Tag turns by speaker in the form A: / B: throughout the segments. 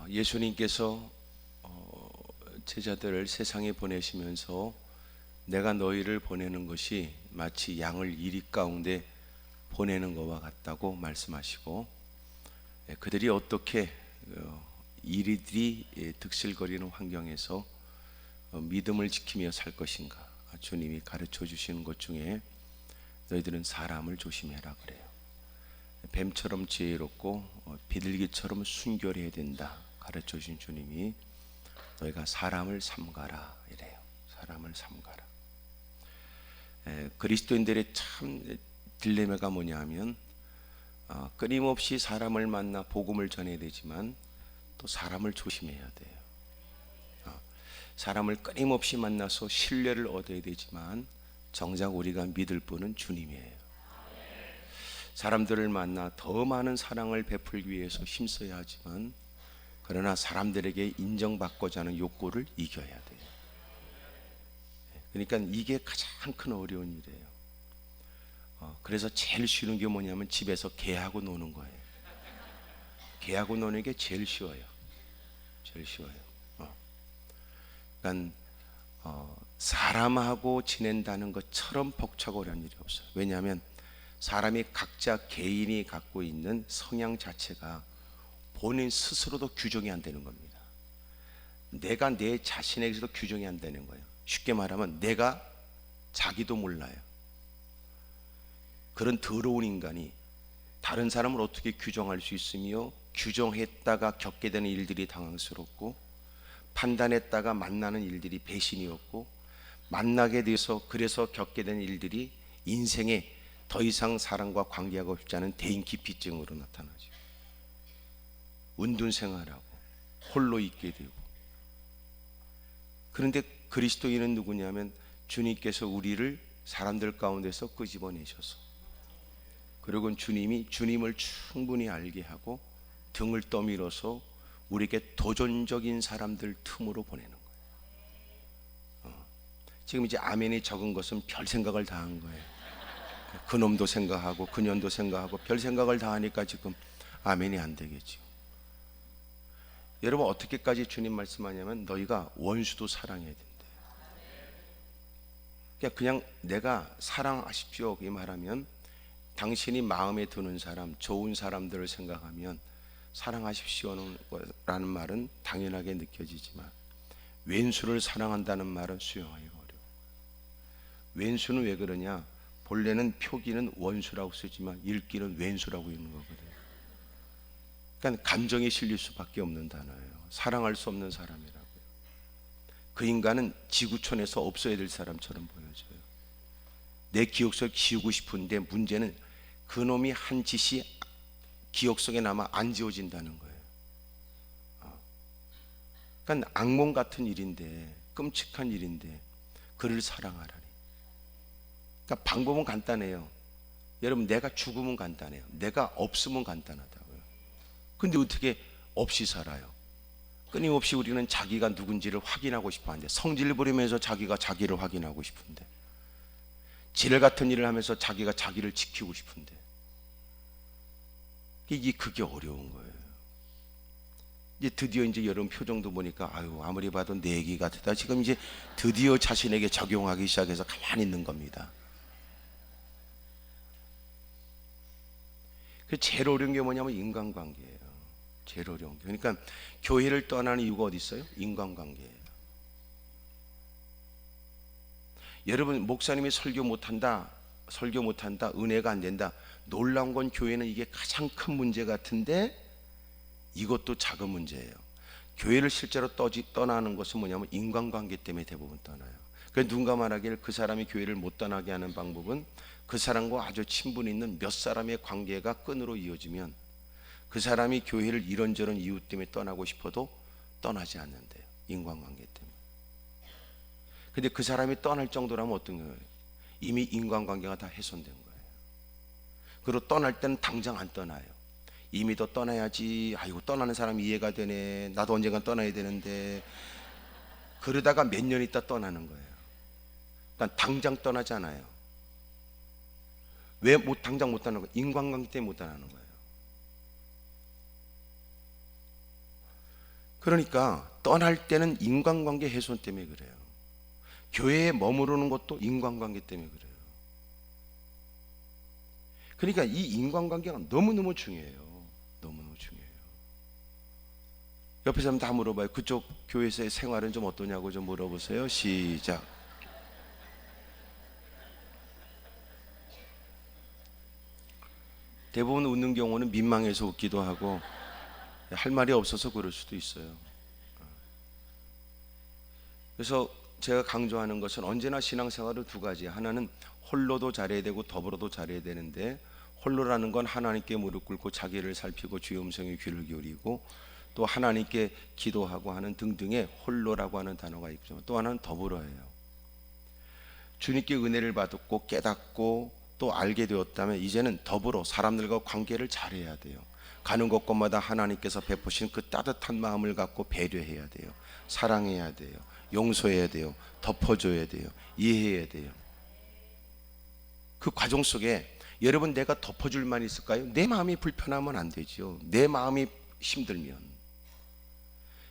A: 예수님께서 제자들을 세상에 보내시면서 내가 너희를 보내는 것이 마치 양을 이리 가운데 보내는 것과 같다고 말씀하시고, 그들이 어떻게 이리들이 득실거리는 환경에서 믿음을 지키며 살 것인가, 주님이 가르쳐 주시는 것 중에 너희들은 사람을 조심해라 그래요. 뱀처럼 지혜롭고 비둘기처럼 순결해야 된다 가르쳐 주신 주님이 너희가 사람을 삼가라 이래요. 사람을 삼가라. 그리스도인들의 참 딜레마가 뭐냐 하면 끊임없이 사람을 만나 복음을 전해야 되지만 또 사람을 조심해야 돼요. 사람을 끊임없이 만나서 신뢰를 얻어야 되지만 정작 우리가 믿을 분은 주님이에요. 사람들을 만나 더 많은 사랑을 베풀기 위해서 힘써야 하지만 그러나 사람들에게 인정받고자 하는 욕구를 이겨야 돼요. 그러니까 이게 가장 큰 어려운 일이에요. 그래서 제일 쉬운 게 뭐냐면 집에서 개하고 노는 거예요. 개하고 노는 게 제일 쉬워요. 제일 쉬워요. 그러니까 사람하고 지낸다는 것처럼 벅차고 어려운 일이 없어요. 왜냐하면 사람이 각자 개인이 갖고 있는 성향 자체가 본인 스스로도 규정이 안 되는 겁니다. 내가 내 자신에게서도 규정이 안 되는 거예요. 쉽게 말하면 내가 자기도 몰라요. 그런 더러운 인간이 다른 사람을 어떻게 규정할 수 있으며 규정했다가 겪게 되는 일들이 당황스럽고 판단했다가 만나는 일들이 배신이었고 만나게 돼서 그래서 겪게 되는 일들이 인생에 더 이상 사람과 관계하고 싶지 않은 대인기피증으로 나타나죠. 운둔생활하고 홀로 있게 되고. 그런데 그리스도인은 누구냐면 주님께서 우리를 사람들 가운데서 끄집어내셔서 그리고 주님이 주님을 충분히 알게 하고 등을 떠밀어서 우리에게 도전적인 사람들 틈으로 보내는 거예요. 지금 이제 아멘이 적은 것은 별 생각을 다 한 거예요. 그놈도 생각하고 그년도 생각하고 별 생각을 다 하니까 지금 아멘이 안 되겠죠. 여러분 어떻게까지 주님 말씀하냐면 너희가 원수도 사랑해야 된대. 그냥 내가 사랑하십시오 이 말하면 당신이 마음에 드는 사람, 좋은 사람들을 생각하면 사랑하십시오라는 말은 당연하게 느껴지지만 왼수를 사랑한다는 말은 수용하기가 어려워. 왼수는 왜 그러냐? 본래는 표기는 원수라고 쓰지만 읽기는 왼수라고 읽는 거거든요. 그러니까 감정이 실릴 수밖에 없는 단어예요. 사랑할 수 없는 사람이라고요. 그 인간은 지구촌에서 없어야 될 사람처럼 보여져요. 내 기억 속에 지우고 싶은데 문제는 그놈이 한 짓이 기억 속에 남아 안 지워진다는 거예요. 그러니까 악몽 같은 일인데 끔찍한 일인데 그를 사랑하라니. 그러니까 방법은 간단해요. 여러분 내가 죽으면 간단해요. 내가 없으면 간단하다고요. 근데 어떻게 없이 살아요? 끊임없이 우리는 자기가 누군지를 확인하고 싶어 하는데 성질 부리면서 자기가 자기를 확인하고 싶은데 지뢰 같은 일을 하면서 자기가 자기를 지키고 싶은데 그게 어려운 거예요. 이제 드디어 이제 여러분 표정도 보니까 아유 아무리 봐도 내 얘기 같다. 지금 이제 드디어 자신에게 적용하기 시작해서 가만히 있는 겁니다. 그 제일 어려운 게 뭐냐면 인간관계예요. 제일 어려운 게. 그러니까 교회를 떠나는 이유가 어디 있어요? 인간관계예요. 여러분 목사님이 설교 못한다, 은혜가 안 된다. 놀라운 건 교회는 이게 가장 큰 문제 같은데 이것도 작은 문제예요. 교회를 실제로 떠나는 것은 뭐냐면 인간관계 때문에 대부분 떠나요. 그래서 누군가 말하기를 그 사람이 교회를 못 떠나게 하는 방법은 그 사람과 아주 친분이 있는 몇 사람의 관계가 끈으로 이어지면 그 사람이 교회를 이런저런 이유 때문에 떠나고 싶어도 떠나지 않는데요. 인간관계 때문에. 근데 그 사람이 떠날 정도라면 어떤 거예요? 이미 인간관계가 다 훼손된 거예요. 그리고 떠날 때는 당장 안 떠나요. 이미 더 떠나야지. 아이고 떠나는 사람이 이해가 되네. 나도 언젠간 떠나야 되는데. 그러다가 몇 년 있다 떠나는 거예요. 그러니까 당장 떠나잖아요. 왜 당장 못 떠나는 거예요? 인간관계 때문에 못 떠나는 거예요. 그러니까 떠날 때는 인간관계 훼손 때문에 그래요. 교회에 머무르는 것도 인간관계 때문에 그래요. 그러니까 이 인간관계가 너무너무 중요해요. 너무너무 중요해요. 옆에 사람 다 물어봐요. 그쪽 교회에서의 생활은 좀 어떠냐고 좀 물어보세요. 시작. 대부분 웃는 경우는 민망해서 웃기도 하고 할 말이 없어서 그럴 수도 있어요. 그래서 제가 강조하는 것은 언제나 신앙생활을 두 가지, 하나는 홀로도 잘해야 되고 더불어도 잘해야 되는데, 홀로라는 건 하나님께 무릎 꿇고 자기를 살피고 주의 음성에 귀를 기울이고, 또 하나님께 기도하고 하는 등등의 홀로라고 하는 단어가 있죠. 또 하나는 더불어예요. 주님께 은혜를 받았고 깨닫고 또 알게 되었다면 이제는 더불어 사람들과 관계를 잘해야 돼요. 가는 곳곳마다 하나님께서 베푸신 그 따뜻한 마음을 갖고 배려해야 돼요. 사랑해야 돼요. 용서해야 돼요. 덮어줘야 돼요. 이해해야 돼요. 그 과정 속에 여러분, 내가 덮어줄 만 있을까요? 내 마음이 불편하면 안 되죠. 내 마음이 힘들면.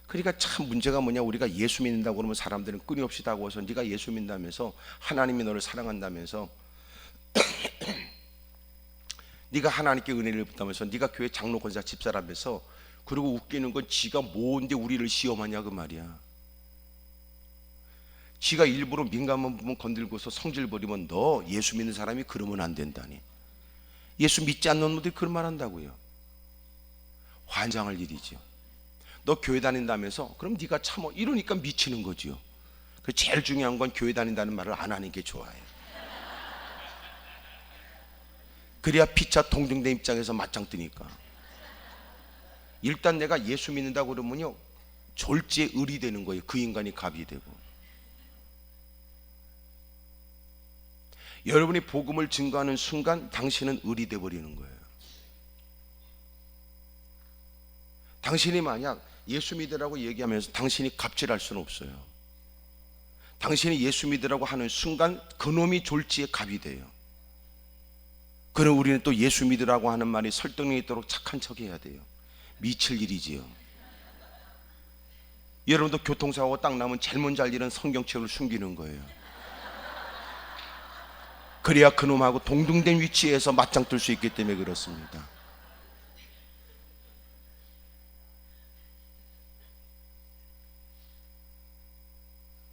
A: 그러니까 참 문제가 뭐냐, 우리가 예수 믿는다고 그러면 사람들은 끊임없이 다가와서 네가 예수 믿는다면서, 하나님이 너를 사랑한다면서, 네가 하나님께 은혜를 받다면서, 네가 교회 장로 권사 집사라면서, 그리고 웃기는 건 지가 뭔데 우리를 시험하냐 그 말이야. 지가 일부러 민감한 부분 건들고서 성질 부리면 너 예수 믿는 사람이 그러면 안 된다니. 예수 믿지 않는 놈들이 그런 말 한다고요. 환장할 일이죠. 너 교회 다닌다면서, 그럼 네가 참어. 이러니까 미치는 거지요. 제일 중요한 건 교회 다닌다는 말을 안 하는 게 좋아요. 그래야 피차 동등된 입장에서 맞짱 뜨니까. 일단 내가 예수 믿는다고 그러면요, 졸지에 을이 되는 거예요. 그 인간이 갑이 되고. 여러분이 복음을 증거하는 순간 당신은 을이 되어버리는 거예요. 당신이 만약 예수 믿으라고 얘기하면서 당신이 갑질할 수는 없어요. 당신이 예수 믿으라고 하는 순간 그놈이 졸지에 갑이 돼요. 그럼 우리는 또 예수 믿으라고 하는 말이 설득력 있도록 착한 척 해야 돼요. 미칠 일이지요. 여러분도 교통사고가 딱 나면 제일 먼저 할 일은 성경책을 숨기는 거예요. 그래야 그놈하고 동등된 위치에서 맞짱 뜰 수 있기 때문에 그렇습니다.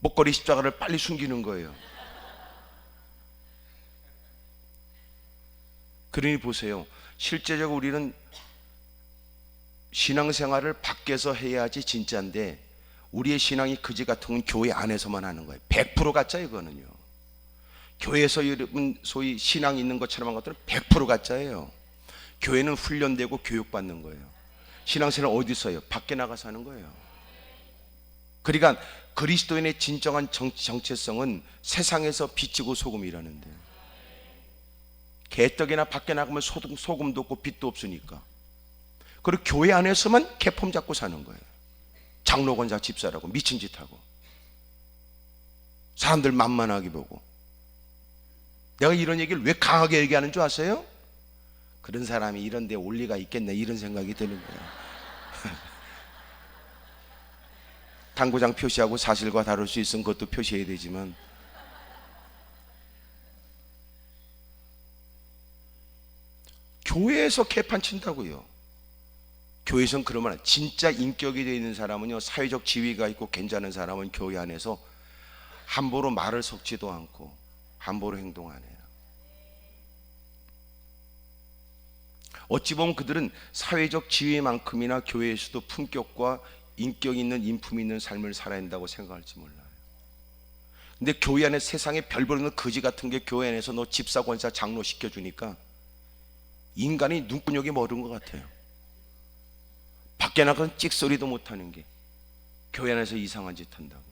A: 목걸이 십자가를 빨리 숨기는 거예요. 그러니 보세요. 실제적으로 우리는 신앙생활을 밖에서 해야지 진짜인데, 우리의 신앙이 그지 같은 건 교회 안에서만 하는 거예요. 100% 가짜예요. 그거는요. 교회에서 여러분 소위 신앙 있는 것처럼 한 것들은 100% 가짜예요. 교회는 훈련되고 교육받는 거예요. 신앙생활은 어디서 해요? 밖에 나가서 하는 거예요. 그러니까 그리스도인의 진정한 정체성은 세상에서 빛이고 소금이라는데, 개떡이나 밖에 나가면 소금도 없고 빛도 없으니까. 그리고 교회 안에서만 개폼 잡고 사는 거예요. 장로 권사 집사라고 미친 짓 하고, 사람들 만만하게 보고. 내가 이런 얘기를 왜 강하게 얘기하는 줄 아세요? 그런 사람이 이런 데 올 리가 있겠네, 이런 생각이 드는 거예요. 당구장 표시하고 사실과 다를 수 있으면 그것도 표시해야 되지만, 교회에서 개판 친다고요. 교회에서는 그러면, 진짜 인격이 되어 있는 사람은요, 사회적 지위가 있고 괜찮은 사람은 교회 안에서 함부로 말을 섞지도 않고 함부로 행동 안 해요. 어찌 보면 그들은 사회적 지위만큼이나 교회에서도 품격과 인격 있는 인품 있는 삶을 살아야 한다고 생각할지 몰라요. 근데 교회 안에 세상에 별 보는 거지 같은 게 교회 안에서 너 집사 권사 장로 시켜주니까 인간이 눈구녕이 멀은 것 같아요. 밖에 나가서 찍소리도 못하는 게 교회 안에서 이상한 짓 한다고요.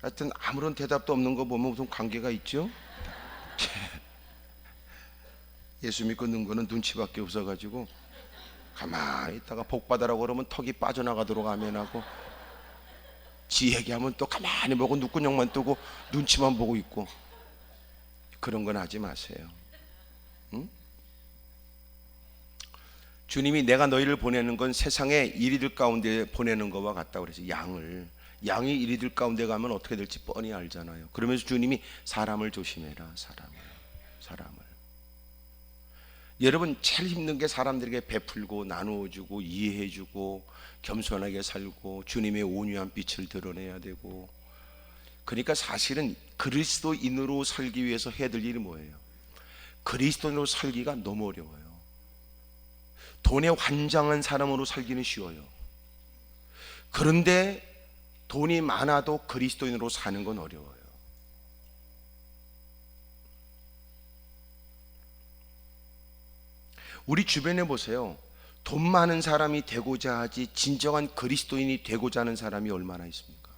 A: 하여튼 아무런 대답도 없는 거 보면 무슨 관계가 있죠? 예수 믿고 는 거는 눈치밖에 없어가지고 가만히 있다가 복 받으라고 그러면 턱이 빠져나가도록 아멘하고, 지 얘기하면 또 가만히 보고 눈구녕만 뜨고 눈치만 보고 있고, 그런 건 하지 마세요. 응? 주님이 내가 너희를 보내는 건 세상에 이리들 가운데 보내는 것과 같다고 그래서 양이 이리들 가운데 가면 어떻게 될지 뻔히 알잖아요. 그러면서 주님이 사람을 조심해라. 사람을. 여러분 제일 힘든 게 사람들에게 베풀고 나누어주고 이해해주고 겸손하게 살고 주님의 온유한 빛을 드러내야 되고, 그러니까 사실은 그리스도인으로 살기 위해서 해야 될 일이 뭐예요? 그리스도인으로 살기가 너무 어려워요. 돈에 환장한 사람으로 살기는 쉬워요. 그런데 돈이 많아도 그리스도인으로 사는 건 어려워요. 우리 주변에 보세요. 돈 많은 사람이 되고자 하지 진정한 그리스도인이 되고자 하는 사람이 얼마나 있습니까?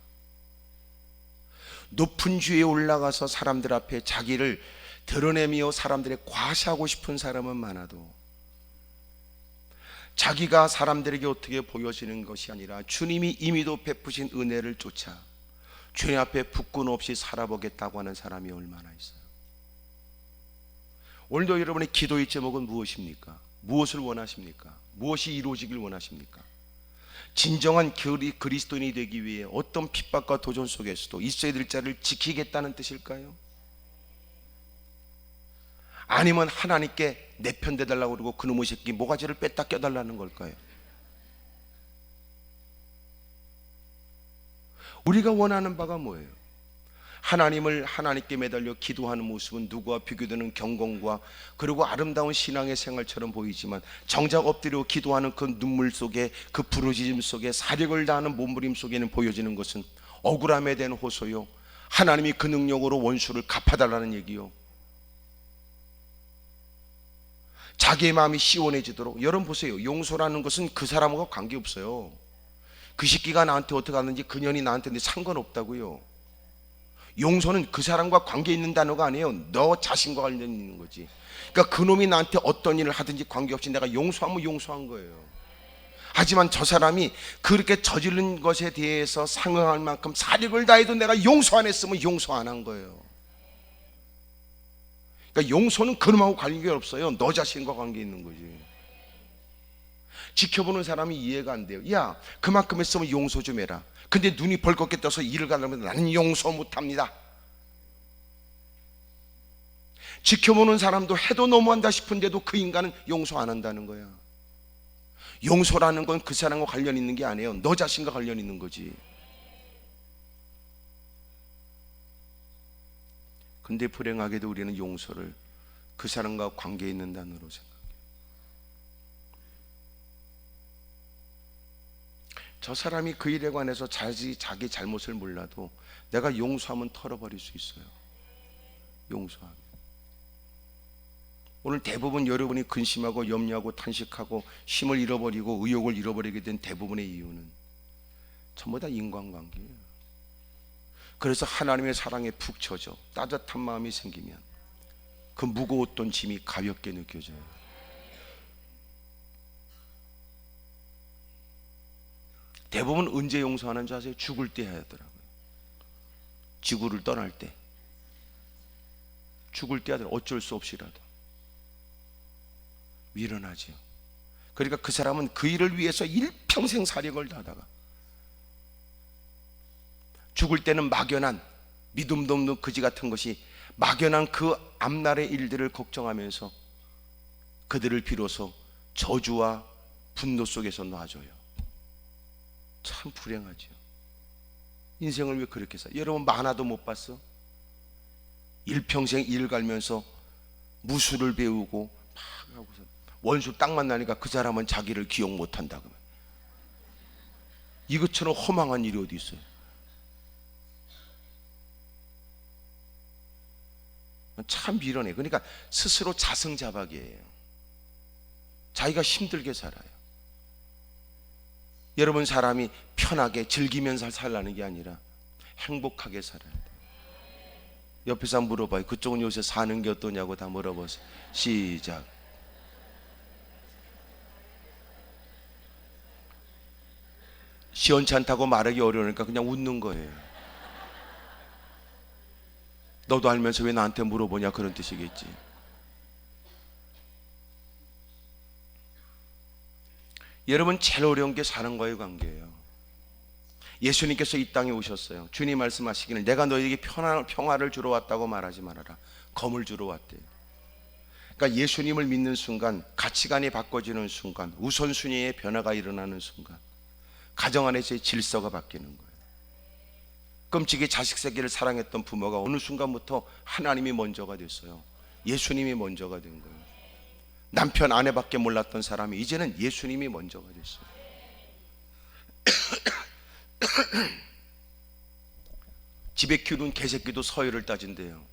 A: 높은 주에 올라가서 사람들 앞에 자기를 드러내며 사람들의 과시하고 싶은 사람은 많아도 자기가 사람들에게 어떻게 보여지는 것이 아니라 주님이 이미도 베푸신 은혜를 쫓아 주님 앞에 부끄럼 없이 살아보겠다고 하는 사람이 얼마나 있어요. 오늘도 여러분의 기도의 제목은 무엇입니까? 무엇을 원하십니까? 무엇이 이루어지길 원하십니까? 진정한 그리스도인이 되기 위해 어떤 핍박과 도전 속에서도 있어야 될 자를 지키겠다는 뜻일까요? 아니면 하나님께 내 편 되달라고 그러고 그놈의 새끼 모가지를 뺐다 껴달라는 걸까요? 우리가 원하는 바가 뭐예요? 하나님께 매달려 기도하는 모습은 누구와 비교되는 경건과 그리고 아름다운 신앙의 생활처럼 보이지만 정작 엎드려 기도하는 그 눈물 속에, 그 부르짖음 속에, 사력을 다하는 몸부림 속에는 보여지는 것은 억울함에 대한 호소요, 하나님이 그 능력으로 원수를 갚아달라는 얘기요, 자기의 마음이 시원해지도록. 여러분 보세요. 용서라는 것은 그 사람과 관계없어요. 그 새끼가 나한테 어떻게 하는지, 그년이 나한테 상관없다고요. 용서는 그 사람과 관계 있는 단어가 아니에요. 너 자신과 관련 있는 거지. 그러니까 그놈이 나한테 어떤 일을 하든지 관계없이 내가 용서하면 용서한 거예요. 하지만 저 사람이 그렇게 저지른 것에 대해서 상응할 만큼 사력을 다해도 내가 용서 안 했으면 용서 안 한 거예요. 그러니까 용서는 그놈하고 관계가 없어요. 너 자신과 관계 있는 거지. 지켜보는 사람이 이해가 안 돼요. 야, 그만큼 했으면 용서 좀 해라. 근데 눈이 벌겋게 떠서 일을 가려면 나는 용서 못합니다. 지켜보는 사람도 해도 너무한다 싶은데도 그 인간은 용서 안 한다는 거야. 용서라는 건 그 사람과 관련 있는 게 아니에요. 너 자신과 관련 있는 거지. 근데 불행하게도 우리는 용서를 그 사람과 관계 있는 단어로 생각해요. 저 사람이 그 일에 관해서 자기 잘못을 몰라도 내가 용서하면 털어버릴 수 있어요. 용서하면. 오늘 대부분 여러분이 근심하고 염려하고 탄식하고 힘을 잃어버리고 의욕을 잃어버리게 된 대부분의 이유는 전부 다 인간관계예요. 그래서 하나님의 사랑에 푹 젖어 따뜻한 마음이 생기면 그 무거웠던 짐이 가볍게 느껴져요. 대부분 언제 용서하는 줄 아세요? 죽을 때 하더라고요. 지구를 떠날 때. 죽을 때 하더라고요. 어쩔 수 없이라도 밀어나지요. 그러니까 그 사람은 그 일을 위해서 일평생 사력을 다하다가 죽을 때는 막연한 믿음도 없는 거지 같은 것이 막연한 그 앞날의 일들을 걱정하면서 그들을 비로소 저주와 분노 속에서 놔줘요. 참 불행하죠. 인생을 왜 그렇게 사? 여러분 만화도 못 봤어? 일평생 일 갈면서 무술을 배우고 막 하고서 원수 딱 만나니까 그 사람은 자기를 기억 못 한다 그러면 이것처럼 허망한 일이 어디 있어요? 참 미련해. 그러니까 스스로 자승자박이에요. 자기가 힘들게 살아요. 여러분 사람이 편하게 즐기면서 살라는 게 아니라 행복하게 살아야 돼요. 옆에 사람 물어봐요. 그쪽은 요새 사는 게 어떠냐고 다 물어보세요. 시작. 시원치 않다고 말하기 어려우니까 그냥 웃는 거예요. 너도 알면서 왜 나한테 물어보냐 그런 뜻이겠지. 여러분, 제일 어려운 게 사람과의 관계예요. 예수님께서 이 땅에 오셨어요. 주님 말씀하시기를 내가 너희에게 평화를 주러 왔다고 말하지 말아라. 검을 주러 왔대요. 그러니까 예수님을 믿는 순간 가치관이 바꿔지는 순간, 우선순위의 변화가 일어나는 순간 가정 안에서의 질서가 바뀌는 거예요. 끔찍이 자식 새끼를 사랑했던 부모가 어느 순간부터 하나님이 먼저가 됐어요. 예수님이 먼저가 된 거예요. 남편 아내밖에 몰랐던 사람이 이제는 예수님이 먼저가 됐어요. 집에 키우는 개새끼도 서열을 따진대요.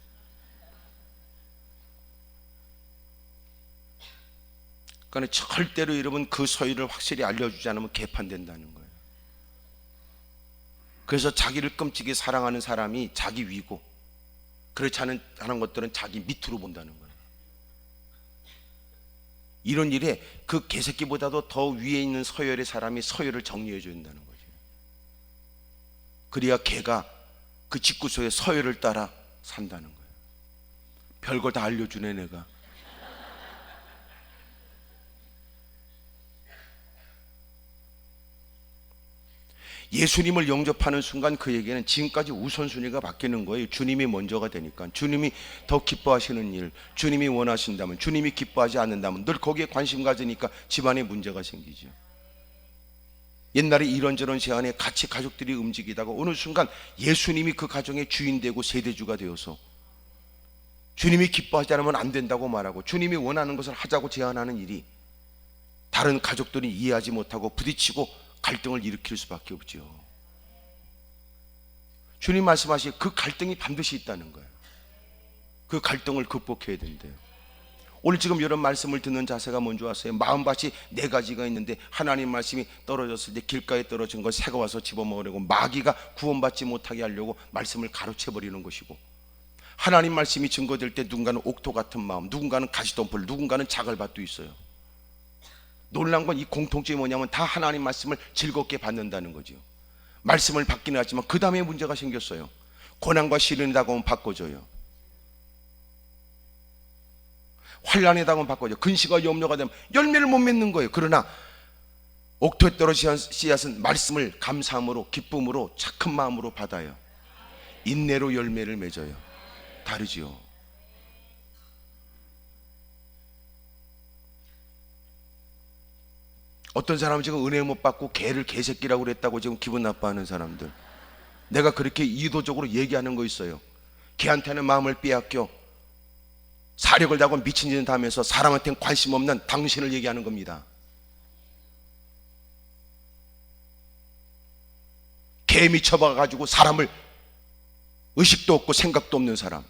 A: 그러니까 절대로 여러분 그 서열을 확실히 알려주지 않으면 개판된다는 거예요. 그래서 자기를 끔찍이 사랑하는 사람이 자기 위고, 그렇지 않은 것들은 자기 밑으로 본다는 거예요. 이런 일에 그 개새끼보다도 더 위에 있는 서열의 사람이 서열을 정리해 줘야 된다는 거죠. 그래야 개가 그 집구석의 서열을 따라 산다는 거예요. 별걸 다 알려주네 내가. 예수님을 영접하는 순간 그에게는 지금까지 우선순위가 바뀌는 거예요. 주님이 먼저가 되니까. 주님이 더 기뻐하시는 일, 주님이 원하신다면, 주님이 기뻐하지 않는다면 늘 거기에 관심 가지니까 집안에 문제가 생기죠. 옛날에 이런저런 제안에 같이 가족들이 움직이다가 어느 순간 예수님이 그 가정의 주인 되고 세대주가 되어서 주님이 기뻐하지 않으면 안 된다고 말하고 주님이 원하는 것을 하자고 제안하는 일이 다른 가족들이 이해하지 못하고 부딪히고 갈등을 일으킬 수밖에 없죠. 주님 말씀하신 그 갈등이 반드시 있다는 거예요. 그 갈등을 극복해야 된대요. 오늘 지금 이런 말씀을 듣는 자세가 뭔지 아세요? 마음밭이 네 가지가 있는데 하나님 말씀이 떨어졌을 때 길가에 떨어진 걸 새가 와서 집어먹으려고, 마귀가 구원받지 못하게 하려고 말씀을 가로채버리는 것이고, 하나님 말씀이 증거될 때 누군가는 옥토 같은 마음, 누군가는 가시덤불, 누군가는 자갈밭도 있어요. 놀란 건 이 공통점이 뭐냐면 다 하나님 말씀을 즐겁게 받는다는 거죠. 말씀을 받기는 하지만 그 다음에 문제가 생겼어요. 고난과 시련이 다가오면 바꿔줘요. 환난이 다가오면 바꿔줘요. 근시가 염려가 되면 열매를 못 맺는 거예요. 그러나 옥토에 떨어진 씨앗은 말씀을 감사함으로, 기쁨으로, 착한 마음으로 받아요. 인내로 열매를 맺어요. 다르지요. 어떤 사람은 지금 은혜 못 받고 개를 개새끼라고 그랬다고 지금 기분 나빠하는 사람들, 내가 그렇게 의도적으로 얘기하는 거 있어요. 개한테는 마음을 빼앗겨 사력을 다하고 미친 짓을 하면서 사람한테는 관심 없는 당신을 얘기하는 겁니다. 개에 미쳐봐가지고 사람을 의식도 없고 생각도 없는 사람,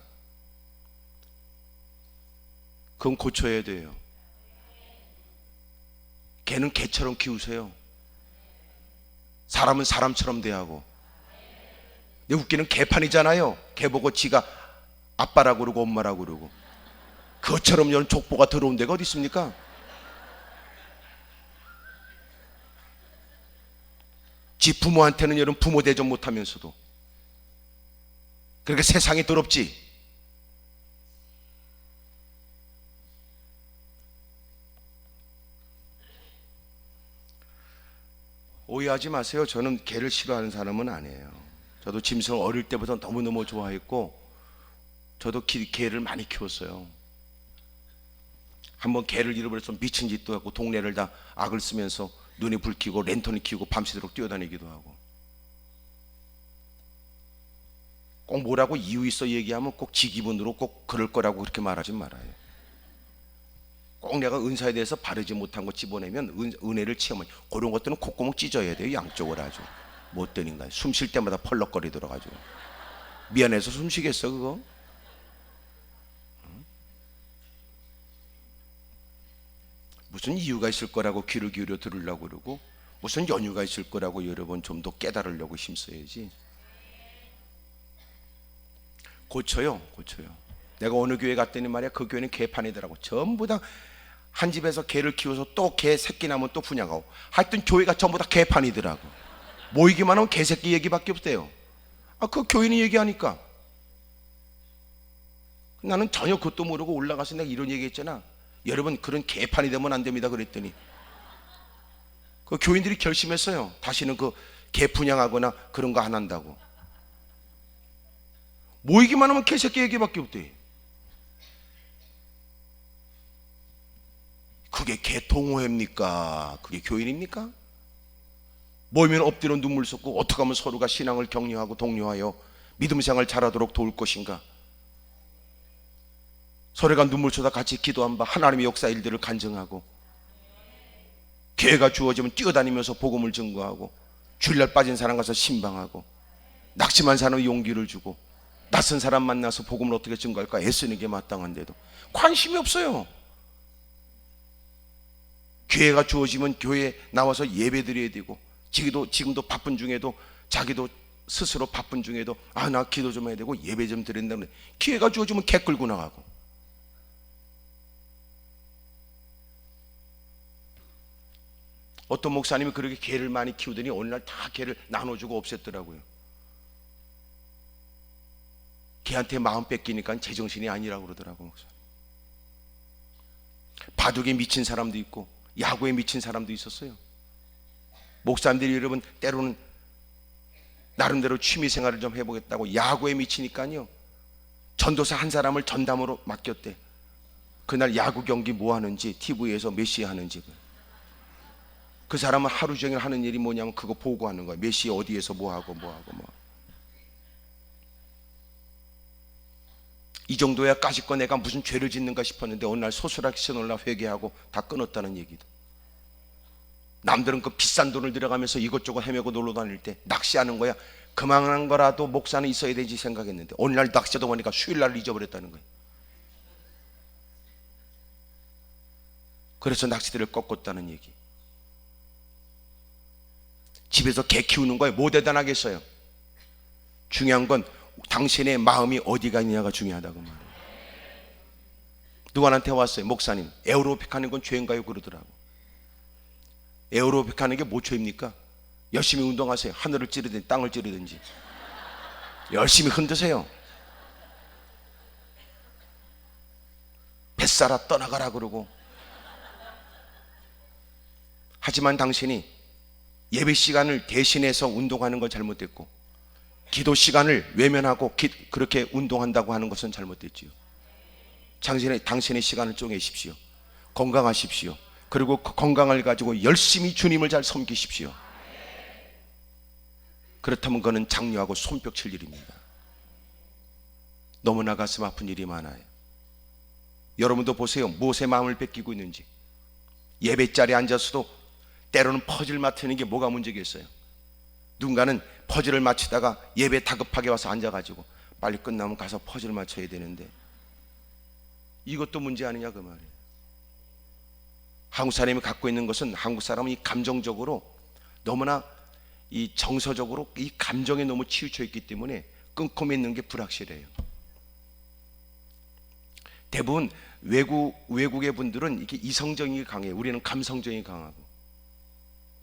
A: 그건 고쳐야 돼요. 개는 개처럼 키우세요. 사람은 사람처럼 대하고. 근데 웃기는 개판이잖아요. 개 보고 지가 아빠라고 그러고 엄마라고 그러고. 그것처럼 이런 족보가 들어온 데가 어디 있습니까? 지 부모한테는 이런 부모 대접 못하면서도. 그렇게 세상이 더럽지. 오해하지 마세요. 저는 개를 싫어하는 사람은 아니에요. 저도 짐승을 어릴 때부터 너무너무 좋아했고, 저도 개를 많이 키웠어요. 한번 개를 잃어버려서 미친 짓도 하고 동네를 다 악을 쓰면서 눈에 불 켜고 랜턴을 켜고 밤새도록 뛰어다니기도 하고. 꼭 뭐라고 이유 있어 얘기하면 꼭 지 기분으로 꼭 그럴 거라고 그렇게 말하지 말아요. 꼭 내가 은사에 대해서 바르지 못한 거 집어내면 은혜를 체험해. 그런 것들은 콧구멍 찢어야 돼요. 양쪽을 아주 못된 인간. 숨 쉴 때마다 펄럭거리더라가지고. 미안해서 숨 쉬겠어 그거? 무슨 이유가 있을 거라고 귀를 기울여 들으려고 그러고, 무슨 연유가 있을 거라고 여러분 좀 더 깨달으려고 힘써야지. 고쳐요. 내가 어느 교회 갔더니 말이야, 그 교회는 개판이더라고. 전부 다 한 집에서 개를 키워서 또 개 새끼 나면 또 분양하고, 하여튼 교회가 전부 다 개판이더라고. 모이기만 하면 개새끼 얘기밖에 없대요. 그 교인이 얘기하니까. 나는 전혀 그것도 모르고 올라가서 내가 이런 얘기 했잖아. 여러분, 그런 개판이 되면 안 됩니다 그랬더니, 그 교인들이 결심했어요. 다시는 그 개 분양하거나 그런 거 안 한다고. 모이기만 하면 개새끼 얘기밖에 없대. 그게 개 동호회입니까? 그게 교인입니까? 모이면 엎드려 눈물 쏟고 어떻게 하면 서로가 신앙을 격려하고 독려하여 믿음 생활 잘하도록 도울 것인가? 서로가 눈물 쏟아 같이 기도한 바 하나님의 역사 일들을 간증하고, 기회가 주어지면 뛰어다니면서 복음을 증거하고, 주일날 빠진 사람 가서 신방하고, 낙심한 사람의 용기를 주고, 낯선 사람 만나서 복음을 어떻게 증거할까 애쓰는 게 마땅한데도 관심이 없어요. 기회가 주어지면 교회에 나와서 예배 드려야 되고, 지금도 바쁜 중에도 자기도 스스로 바쁜 중에도 나 기도 좀 해야 되고 예배 좀 드린다면 기회가 주어지면 개 끌고 나가고. 어떤 목사님이 그렇게 개를 많이 키우더니 어느 날 다 개를 나눠주고 없앴더라고요. 개한테 마음 뺏기니까 제정신이 아니라고 그러더라고요. 바둑에 미친 사람도 있고 야구에 미친 사람도 있었어요. 목사님들이 여러분 때로는 나름대로 취미생활을 좀 해보겠다고 야구에 미치니까요, 전도사 한 사람을 전담으로 맡겼대. 그날 야구 경기 뭐 하는지, TV에서 몇 시에 하는지. 그 사람은 하루 종일 하는 일이 뭐냐면 그거 보고하는 거야. 몇 시에 어디에서 뭐 하고. 이 정도야 까짓거 내가 무슨 죄를 짓는가 싶었는데 어느 날 소스라기 신올라 회개하고 다 끊었다는 얘기도. 남들은 그 비싼 돈을 들여가면서 이것저것 헤매고 놀러 다닐 때 낚시하는 거야. 그만한 거라도 목사는 있어야 되지 생각했는데 어느 날 낚시하다 보니까 수요일날 잊어버렸다는 거예요. 그래서 낚시대를 꺾었다는 얘기. 집에서 개 키우는 거에 뭐 대단하겠어요. 중요한 건 당신의 마음이 어디가 있냐가 중요하다고 말해요. 누구한테 왔어요. 목사님, 에어로빅 하는 건 죄인가요? 그러더라고. 에어로빅 하는 게 뭐 죄입니까? 열심히 운동하세요. 하늘을 찌르든지 땅을 찌르든지 열심히 흔드세요. 뱃살아 떠나가라 그러고. 하지만 당신이 예배 시간을 대신해서 운동하는 건 잘못됐고, 기도 시간을 외면하고 그렇게 운동한다고 하는 것은 잘못됐지요. 당신의 시간을 쪼개십시오. 건강하십시오. 그리고 그 건강을 가지고 열심히 주님을 잘 섬기십시오. 그렇다면 그거는 장려하고 손뼉 칠 일입니다. 너무나 가슴 아픈 일이 많아요. 여러분도 보세요. 무엇에 마음을 뺏기고 있는지. 예배 자리에 앉아서도 때로는 퍼즐 맡는 게 뭐가 문제겠어요. 누군가는 퍼즐을 맞추다가 예배 다급하게 와서 앉아가지고 빨리 끝나면 가서 퍼즐 맞춰야 되는데, 이것도 문제 아니냐 그 말이에요. 한국 사람이 갖고 있는 것은, 한국 사람은 이 감정적으로 너무나 이 정서적으로 이 감정에 너무 치우쳐 있기 때문에 끊고 맺는 게 불확실해요. 대부분 외국의 분들은 이렇게 이성적이 강해요. 우리는 감성적이 강하고.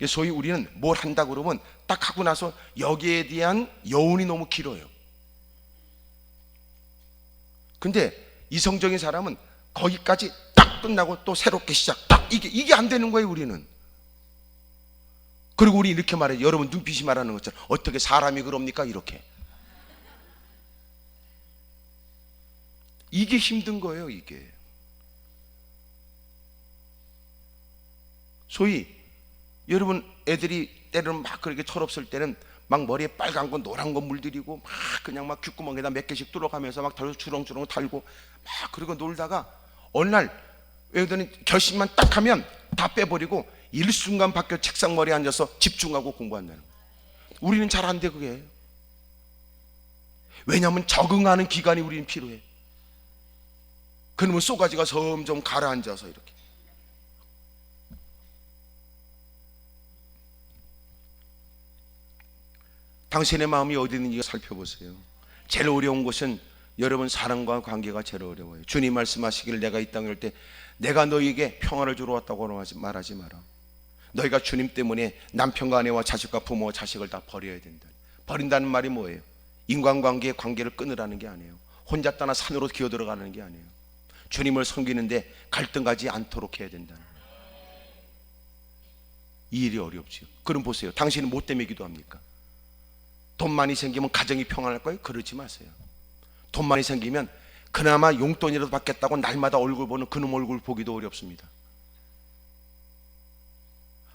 A: 소위 우리는 뭘 한다 그러면 딱 하고 나서 여기에 대한 여운이 너무 길어요. 근데 이성적인 사람은 거기까지 딱 끝나고 또 새롭게 시작, 딱 이게 안 되는 거예요, 우리는. 그리고 우리 이렇게 말해요. 여러분 눈빛이 말하는 것처럼 어떻게 사람이 그럽니까? 이렇게. 이게 힘든 거예요, 이게. 소위 여러분 애들이 때로는 막 그렇게 철없을 때는 막 머리에 빨간 거 노란 거 물들이고 막 그냥 막 귓구멍에다 몇 개씩 뚫어가면서 막 주렁주렁 달고 막 그러고 놀다가 어느 날 애들은 결심만 딱 하면 다 빼버리고 일순간 바뀌어 책상 머리에 앉아서 집중하고 공부한다는 거예요. 우리는 잘 안 돼 그게. 왜냐하면 적응하는 기간이 우리는 필요해. 그러면 쏘가지가 점점 가라앉아서 이렇게. 당신의 마음이 어디 있는지 살펴보세요. 제일 어려운 것은 여러분 사람과 관계가 제일 어려워요. 주님 말씀하시기를 내가 이 땅에 올 때 내가 너희에게 평화를 주러 왔다고 말하지 마라. 너희가 주님 때문에 남편과 아내와 자식과 부모와 자식을 다 버려야 된다. 버린다는 말이 뭐예요? 인간관계의 관계를 끊으라는 게 아니에요. 혼자 떠나 산으로 기어들어가는 게 아니에요. 주님을 섬기는데 갈등 가지 않도록 해야 된다는 거예요. 이 일이 어렵지요. 그럼 보세요. 당신은 뭐 때문에 기도합니까? 돈 많이 생기면 가정이 평안할 거예요? 그러지 마세요. 돈 많이 생기면 그나마 용돈이라도 받겠다고 날마다 얼굴 보는 그놈 얼굴 보기도 어렵습니다.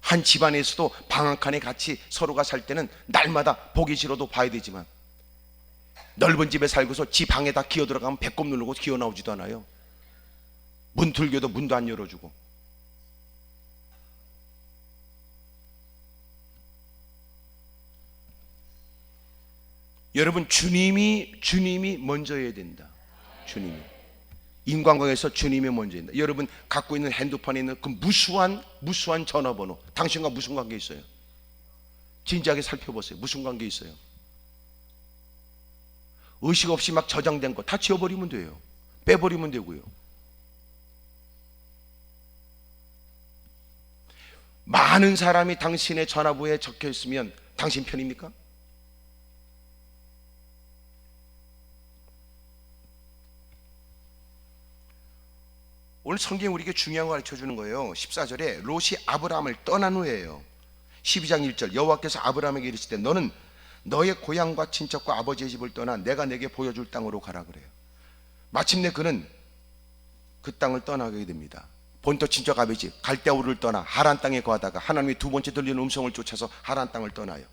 A: 한 집안에서도 방 한 칸에 같이 서로가 살 때는 날마다 보기 싫어도 봐야 되지만, 넓은 집에 살고서 지 방에다 기어 들어가면 배꼽 누르고 기어 나오지도 않아요. 문 들겨도 문도 안 열어주고. 여러분, 주님이 먼저여야 된다. 주님이. 인간관계에서 주님이 먼저여야 된다. 여러분 갖고 있는 핸드폰에 있는 그 무수한 전화번호, 당신과 무슨 관계 있어요? 진지하게 살펴보세요. 무슨 관계 있어요? 의식 없이 막 저장된 거 다 지워버리면 돼요. 빼버리면 되고요. 많은 사람이 당신의 전화부에 적혀 있으면 당신 편입니까? 오늘 성경이 우리에게 중요한 거 가르쳐주는 거예요. 14절에 롯이 아브라함을 떠난 후에요. 12장 1절 여호와께서 아브라함에게 이르시되 너는 너의 고향과 친척과 아버지의 집을 떠나 내가 내게 보여줄 땅으로 가라 그래요. 마침내 그는 그 땅을 떠나게 됩니다. 본토 친척 아버지 갈대아우를 떠나 하란 땅에 거하다가 하나님이 두 번째 들리는 음성을 쫓아서 하란 땅을 떠나요.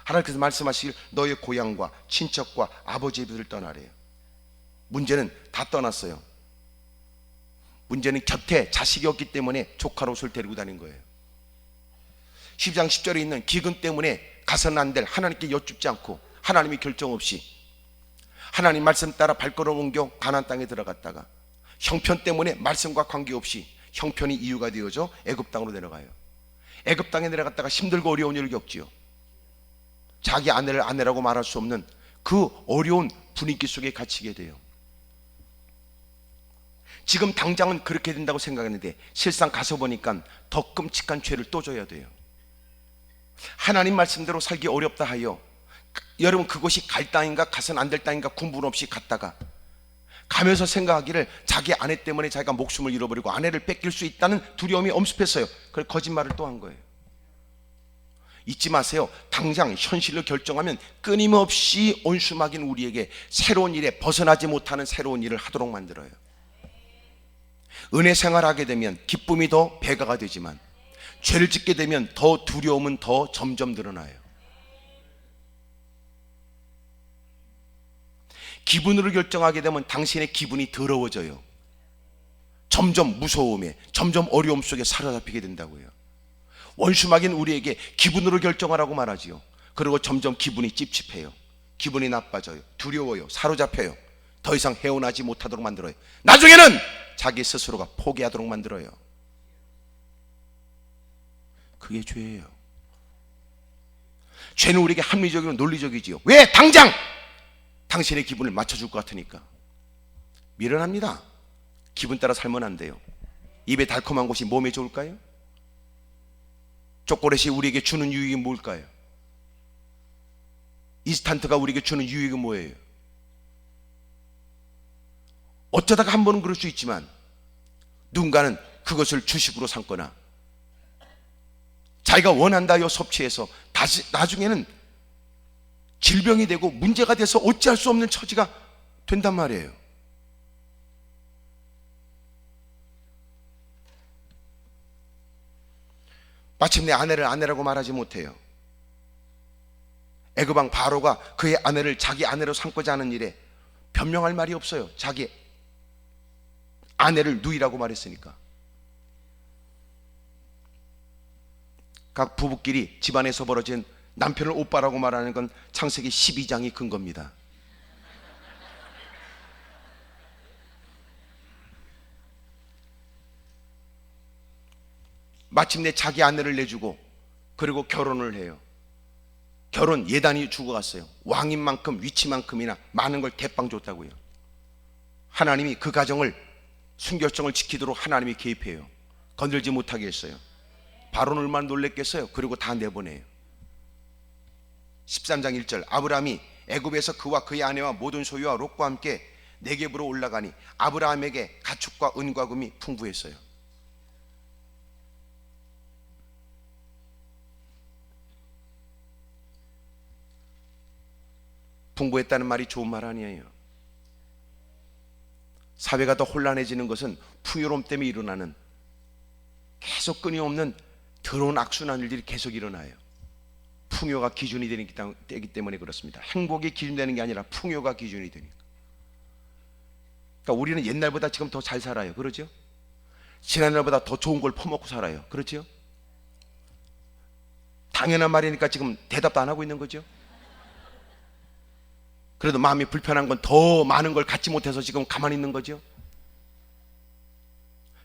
A: 하나님께서 말씀하시길 너의 고향과 친척과 아버지의 집을 떠나래요. 문제는 다 떠났어요. 문제는 곁에 자식이 없기 때문에 조카 롯을 데리고 다닌 거예요. 10장 10절에 있는 기근 때문에 가서는 안 될 하나님께 여쭙지 않고 하나님이 결정 없이 하나님 말씀 따라 발걸음 옮겨 가나안 땅에 들어갔다가 형편 때문에 말씀과 관계없이 형편이 이유가 되어져 애굽 땅으로 내려가요. 애굽 땅에 내려갔다가 힘들고 어려운 일을 겪지요. 자기 아내를 아내라고 말할 수 없는 그 어려운 분위기 속에 갇히게 돼요. 지금 당장은 그렇게 된다고 생각했는데 실상 가서 보니까 더 끔찍한 죄를 또 져야 돼요. 하나님 말씀대로 살기 어렵다 하여 여러분 그곳이 갈 땅인가 가서는 안 될 땅인가 군분 없이 갔다가 가면서 생각하기를 자기 아내 때문에 자기가 목숨을 잃어버리고 아내를 뺏길 수 있다는 두려움이 엄습했어요. 그래서 거짓말을 또 한 거예요. 잊지 마세요. 당장 현실을 결정하면 끊임없이 온수막인 우리에게 새로운 일에 벗어나지 못하는 새로운 일을 하도록 만들어요. 은혜 생활하게 되면 기쁨이 더 배가가 되지만 죄를 짓게 되면 더 두려움은 더 점점 늘어나요. 기분으로 결정하게 되면 당신의 기분이 더러워져요. 점점 무서움에 점점 어려움 속에 사로잡히게 된다고요. 원수막인 우리에게 기분으로 결정하라고 말하지요. 그리고 점점 기분이 찝찝해요. 기분이 나빠져요. 두려워요. 사로잡혀요. 더 이상 헤어나지 못하도록 만들어요. 나중에는 자기 스스로가 포기하도록 만들어요. 그게 죄예요. 죄는 우리에게 합리적이고 논리적이지요. 왜? 당장 당신의 기분을 맞춰줄 것 같으니까. 미련합니다. 기분 따라 살면 안 돼요. 입에 달콤한 것이 몸에 좋을까요? 초콜릿이 우리에게 주는 유익이 뭘까요? 인스턴트가 우리에게 주는 유익이 뭐예요? 어쩌다가 한 번은 그럴 수 있지만 누군가는 그것을 주식으로 삼거나 자기가 원한다 하여 섭취해서 나중에는 질병이 되고 문제가 돼서 어찌할 수 없는 처지가 된단 말이에요. 마침내 아내를 아내라고 말하지 못해요. 애굽왕 바로가 그의 아내를 자기 아내로 삼고자 하는 일에 변명할 말이 없어요. 자기 아내를 누이라고 말했으니까. 각 부부끼리 집안에서 벌어진 남편을 오빠라고 말하는 건 창세기 12장이 근거입니다. 마침내 자기 아내를 내주고 그리고 결혼을 해요. 결혼 예단이 죽어갔어요. 왕인 만큼 위치만큼이나 많은 걸 대빵 줬다고요. 하나님이 그 가정을 순결성을 지키도록 하나님이 개입해요. 건들지 못하게 했어요. 바로는 얼마나 놀랬겠어요. 그리고 다 내보내요. 13장 1절 아브라함이 애굽에서 그와 그의 아내와 모든 소유와 롯과 함께 네겝으로 올라가니 아브라함에게 가축과 은과 금이 풍부했어요. 풍부했다는 말이 좋은 말 아니에요. 사회가 더 혼란해지는 것은 풍요로움 때문에 일어나는 계속 끊임없는 더러운 악순환 일들이 계속 일어나요. 풍요가 기준이 되기 때문에 그렇습니다. 행복이 기준되는 게 아니라 풍요가 기준이 되니까. 그러니까 우리는 옛날보다 지금 더 잘 살아요. 그렇죠? 지난날보다 더 좋은 걸 퍼먹고 살아요. 그렇죠? 당연한 말이니까 지금 대답도 안 하고 있는 거죠. 그래도 마음이 불편한 건 더 많은 걸 갖지 못해서 지금 가만히 있는 거죠.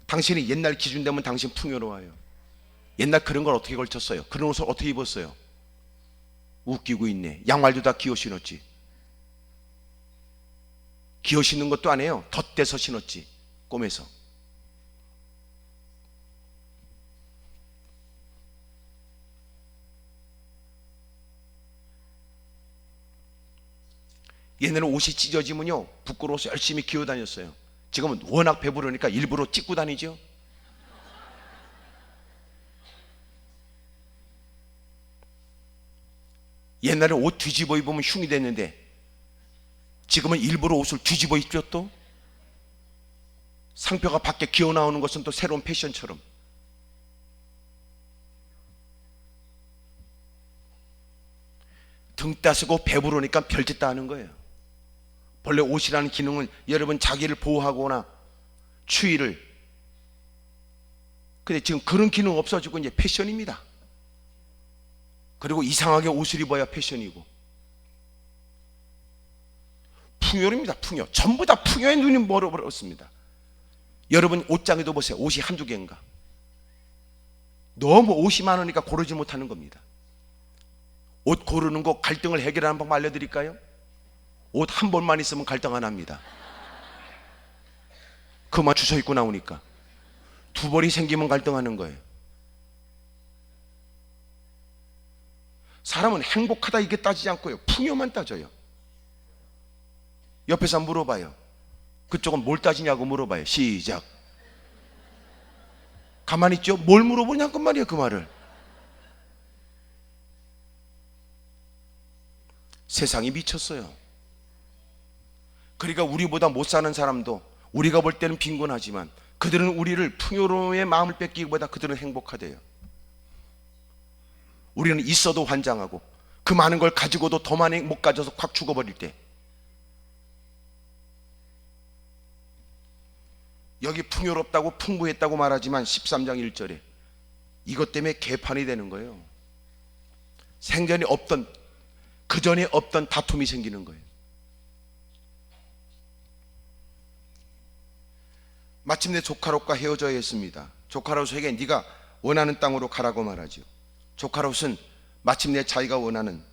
A: 당신이 옛날 기준 되면 당신 풍요로워요. 옛날 그런 걸 어떻게 걸쳤어요? 그런 옷을 어떻게 입었어요? 웃기고 있네. 양말도 다 기어 신었지. 기어 신는 것도 아니에요. 덧대서 신었지. 꼬매서. 옛날에는 옷이 찢어지면요 부끄러워서 열심히 기어 다녔어요. 지금은 워낙 배부르니까 일부러 찢고 다니죠. 옛날에 옷 뒤집어 입으면 흉이 됐는데 지금은 일부러 옷을 뒤집어 입죠. 또 상표가 밖에 기어 나오는 것은 또 새로운 패션처럼. 등 따스고 배부르니까 별짓 다 하는 거예요. 본래 옷이라는 기능은 여러분 자기를 보호하거나 추위를, 근데 지금 그런 기능 없어지고 이제 패션입니다. 그리고 이상하게 옷을 입어야 패션이고. 풍요입니다. 풍요. 전부 다 풍요의 눈이 멀어버렸습니다. 여러분 옷장에도 보세요. 옷이 한두 개인가. 너무 옷이 많으니까 고르지 못하는 겁니다. 옷 고르는 거 갈등을 해결하는 방법 알려드릴까요? 옷 한 벌만 있으면 갈등 안 합니다. 그만 주워 입고 나오니까. 두 벌이 생기면 갈등하는 거예요. 사람은 행복하다 이게 따지지 않고요, 풍요만 따져요. 옆에서 물어봐요. 그쪽은 뭘 따지냐고 물어봐요. 시작. 가만히 있죠? 뭘 물어보냐고 말이에요. 그 말을. 세상이 미쳤어요. 그러니까 우리보다 못 사는 사람도 우리가 볼 때는 빈곤하지만 그들은 우리를 풍요로움의 마음을 뺏기기보다 그들은 행복하대요. 우리는 있어도 환장하고 그 많은 걸 가지고도 더 많이 못 가져서 확 죽어버릴 때, 여기 풍요롭다고 풍부했다고 말하지만 13장 1절에 이것 때문에 개판이 되는 거예요. 생전에 없던, 그전에 없던 다툼이 생기는 거예요. 마침내 조카롯과 헤어져야 했습니다. 조카롯에게 네가 원하는 땅으로 가라고 말하죠. 조카롯은 마침내 자기가 원하는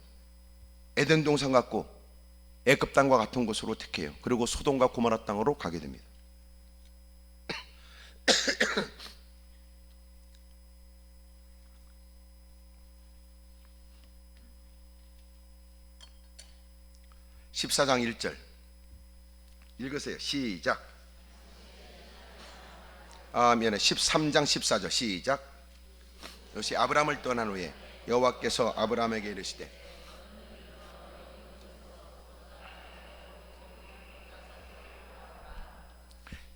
A: 에덴 동산 같고 애굽 땅과 같은 곳으로 택해요. 그리고 소돔과 고모라 땅으로 가게 됩니다. (14장 1절) 읽으세요. 시작. 미안해. 13장 14절 시작. 요시 아브라함을 떠난 후에 여호와께서 아브라함에게 이르시되,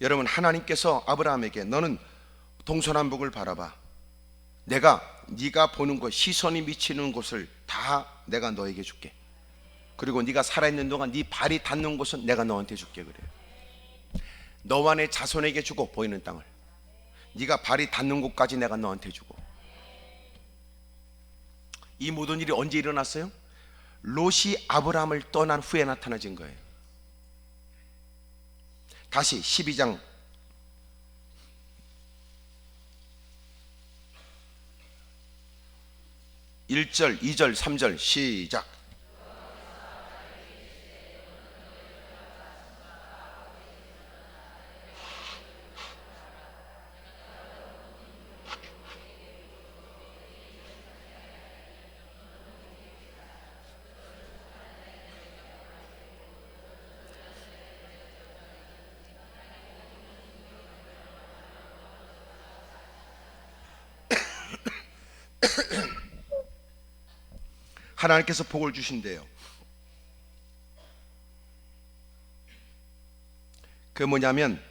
A: 여러분, 하나님께서 아브라함에게 너는 동서남북을 바라봐. 내가 네가 보는 곳, 시선이 미치는 곳을 다 내가 너에게 줄게. 그리고 네가 살아있는 동안 네 발이 닿는 곳은 내가 너한테 줄게. 그래요. 너와 내 자손에게 주고, 보이는 땅을 네가 발이 닿는 곳까지 내가 너한테 주고. 이 모든 일이 언제 일어났어요? 롯이 아브라함을 떠난 후에 나타나진 거예요. 다시 12장 1절, 2절, 3절 시작. 하나님께서 복을 주신대요. 그 뭐냐면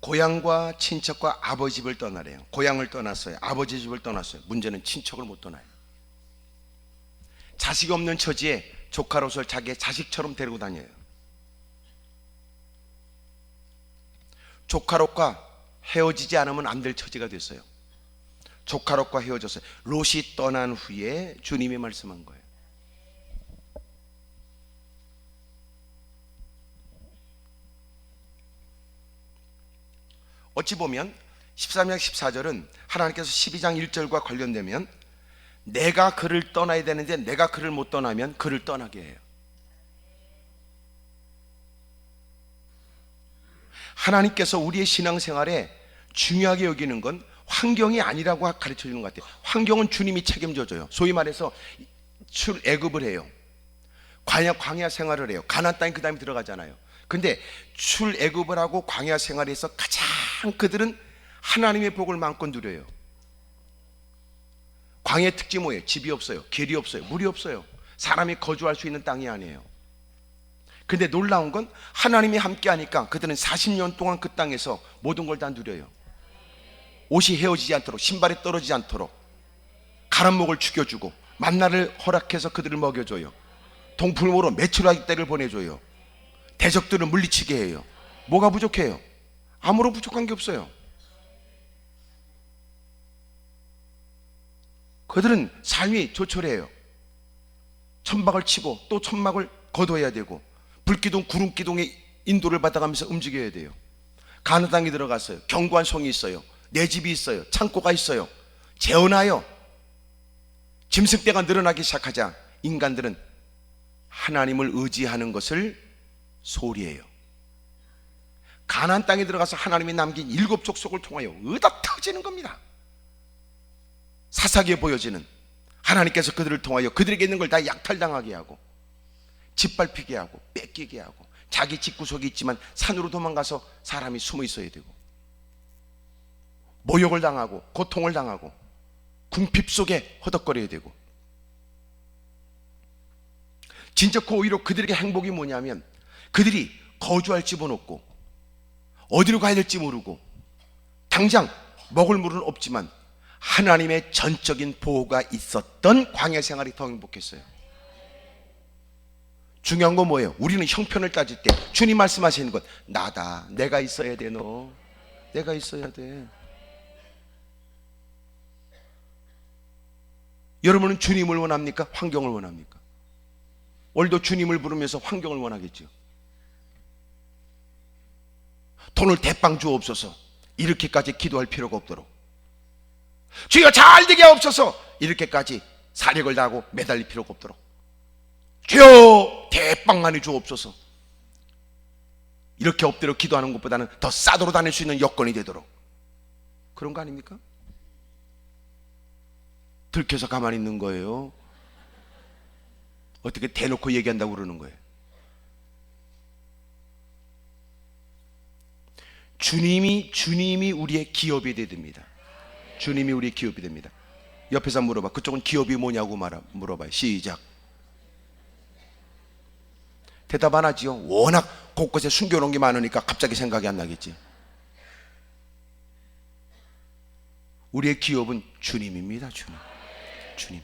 A: 고향과 친척과 아버지 집을 떠나래요. 고향을 떠났어요. 아버지 집을 떠났어요. 문제는 친척을 못 떠나요. 자식이 없는 처지에 조카로서 자기의 자식처럼 데리고 다녀요. 조카롯과 헤어지지 않으면 안 될 처지가 됐어요. 조카롯과 헤어졌어요. 롯이 떠난 후에 주님이 말씀한 거예요. 어찌 보면 13장 14절은 하나님께서 12장 1절과 관련되면 내가 그를 떠나야 되는데 내가 그를 못 떠나면 그를 떠나게 해요. 하나님께서 우리의 신앙생활에 중요하게 여기는 건 환경이 아니라고 가르쳐 주는 것 같아요. 환경은 주님이 책임져 줘요. 소위 말해서 출애굽을 해요. 광야 생활을 해요. 가나안 땅에 그 다음에 들어가잖아요. 근데 출애굽을 하고 광야 생활에서 가장 그들은 하나님의 복을 마음껏 누려요. 광야의 특징이 뭐예요? 집이 없어요. 길이 없어요. 물이 없어요. 사람이 거주할 수 있는 땅이 아니에요. 근데 놀라운 건 하나님이 함께 하니까 그들은 40년 동안 그 땅에서 모든 걸 다 누려요. 옷이 헤어지지 않도록, 신발이 떨어지지 않도록 가란 목을 죽여주고 만나를 허락해서 그들을 먹여줘요. 동풀모로 메추라기 떼를 보내줘요. 대적들을 물리치게 해요. 뭐가 부족해요? 아무런 부족한 게 없어요. 그들은 삶이 조촐해요. 천막을 치고 또 천막을 거둬야 되고 불기둥 구름기둥의 인도를 받아가면서 움직여야 돼요. 가나안 땅에 들어갔어요. 견고한 성이 있어요. 내 집이 있어요. 창고가 있어요. 재어나요. 짐승떼가 늘어나기 시작하자 인간들은 하나님을 의지하는 것을 소홀히 해요. 가나안 땅에 들어가서 하나님이 남긴 7 족속을 통하여 의다 터지는 겁니다. 사사기에 보여지는 하나님께서 그들을 통하여 그들에게 있는 걸 다 약탈당하게 하고 짓밟히게 하고 뺏기게 하고 자기 집구석이 있지만 산으로 도망가서 사람이 숨어 있어야 되고 모욕을 당하고 고통을 당하고 궁핍 속에 허덕거려야 되고 진짜 그 오히려 그들에게 행복이 뭐냐면 그들이 거주할 집은 없고 어디로 가야 될지 모르고 당장 먹을 물은 없지만 하나님의 전적인 보호가 있었던 광야 생활이 더 행복했어요. 중요한 건 뭐예요? 우리는 형편을 따질 때 주님 말씀하시는 것 나다. 내가 있어야 돼. 너 내가 있어야 돼. 여러분은 주님을 원합니까? 환경을 원합니까? 오늘도 주님을 부르면서 환경을 원하겠죠. 돈을 대빵 주옵소서 이렇게까지 기도할 필요가 없도록 주여 잘 되게 하옵소서 이렇게까지 사력을 다하고 매달릴 필요가 없도록 주여 대빵 많이 주옵소서 이렇게 엎드려 기도하는 것보다는 더 싸도록 다닐 수 있는 여건이 되도록 그런 거 아닙니까? 들켜서 가만히 있는 거예요. 어떻게 대놓고 얘기한다고 그러는 거예요? 주님이 우리의 기업이 되야 됩니다. 주님이 우리의 기업이 됩니다. 옆에서 물어봐. 그쪽은 기업이 뭐냐고 물어봐요. 시작. 대답 안 하지요. 워낙 곳곳에 숨겨놓은 게 많으니까 갑자기 생각이 안 나겠지. 우리의 기업은 주님입니다. 주님.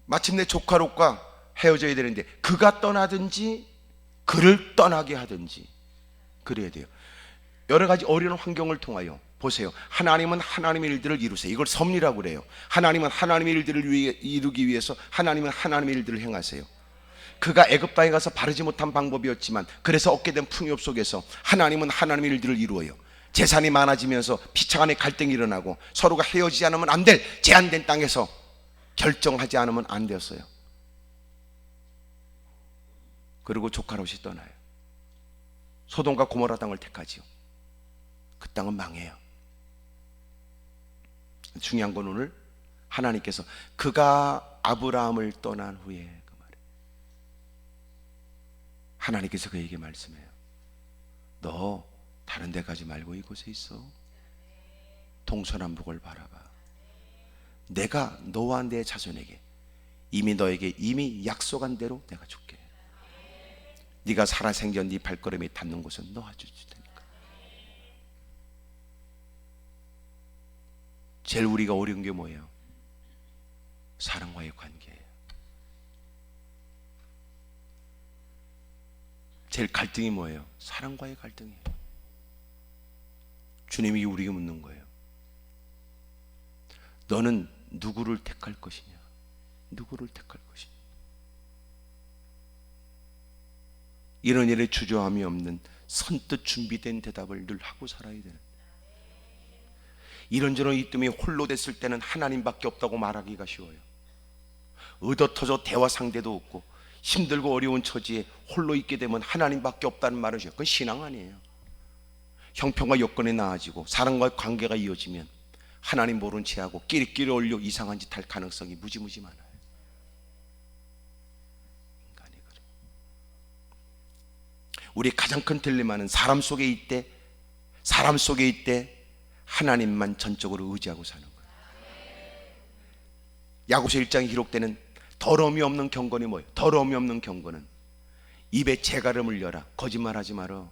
A: 마침내 조카 롯과 헤어져야 되는데 그가 떠나든지 그를 떠나게 하든지 그래야 돼요. 여러 가지 어려운 환경을 통하여 보세요. 하나님은 하나님의 일들을 이루세요. 이걸 섭리라고 그래요. 하나님은 하나님의 일들을 이루기 위해서 하나님은 하나님의 일들을 행하세요. 그가 애굽 땅에 가서 바르지 못한 방법이었지만 그래서 얻게 된 풍요업 속에서 하나님은 하나님의 일들을 이루어요. 재산이 많아지면서 피차간의 갈등이 일어나고 서로가 헤어지지 않으면 안 될 제한된 땅에서 결정하지 않으면 안 되었어요. 그리고 조카 롯이 떠나요. 소돔과 고모라 땅을 택하지요. 그 땅은 망해요. 중요한 건 오늘 하나님께서 그가 아브라함을 떠난 후에 그 말이에요. 하나님께서 그에게 말씀해요. 너 다른 데 가지 말고 이곳에 있어. 동서남북을 바라봐. 내가 너와 내 자손에게 이미 너에게 이미 약속한 대로 내가 줄게. 네가 살아생전 네 발걸음이 닿는 곳은 놓아줄 테니까. 제일 우리가 어려운 게 뭐예요? 사랑과의 관계예요. 제일 갈등이 뭐예요? 사랑과의 갈등이에요. 주님이 우리에게 묻는 거예요. 너는 누구를 택할 것이냐? 누구를 택할 것이냐? 이런 일에 주저함이 없는 선뜻 준비된 대답을 늘 하고 살아야 되는, 이런저런 이 때문에 홀로 됐을 때는 하나님밖에 없다고 말하기가 쉬워요. 얻어터져 대화 상대도 없고 힘들고 어려운 처지에 홀로 있게 되면 하나님밖에 없다는 말은 그건 신앙 아니에요. 형편과 여건이 나아지고 사람과의 관계가 이어지면 하나님 모른 채 하고 끼리끼리 어울려 이상한 짓 할 가능성이 무지무지 많아요. 인간이 그래. 우리의 가장 큰 딜레마는 사람 속에 있대 하나님만 전적으로 의지하고 사는 거예요. 야고보서 1장에 기록되는 더러움이 없는 경건이 뭐예요? 더러움이 없는 경건은 입에 재가름을 열어 거짓말하지 말어.